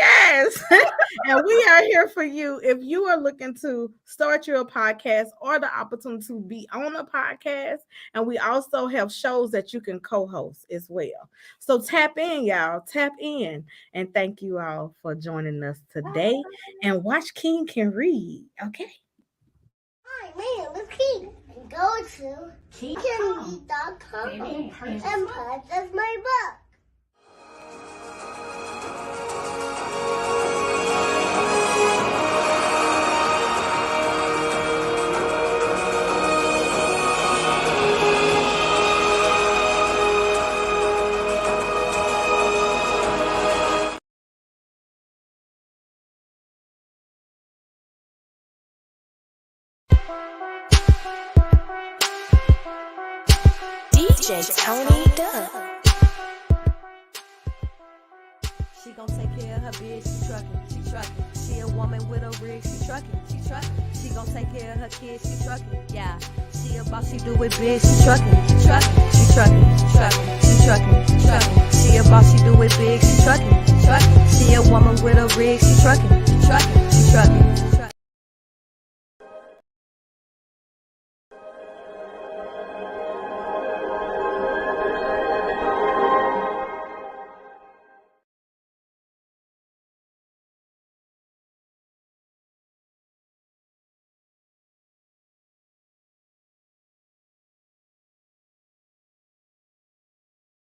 And we are here for you. If you are looking to start your podcast or the opportunity to be on a podcast, and we also have shows that you can co-host as well. So tap in, y'all. Tap in. And thank you all for joining us today. And watch King Can Read. Okay. Hi, man, let's keep. Go to candidly.com and purchase my book. DJ Tony Duck. She gon' take care of her bitch, she truckin'. She a woman with a rig, she truckin'. She gon' take care of her kids, she truckin'. Yeah, she a boss, she do it big, she truckin'. She truckin'. She a boss, she do it big, she truckin'. She a woman with a rig, she truckin'. She truckin'.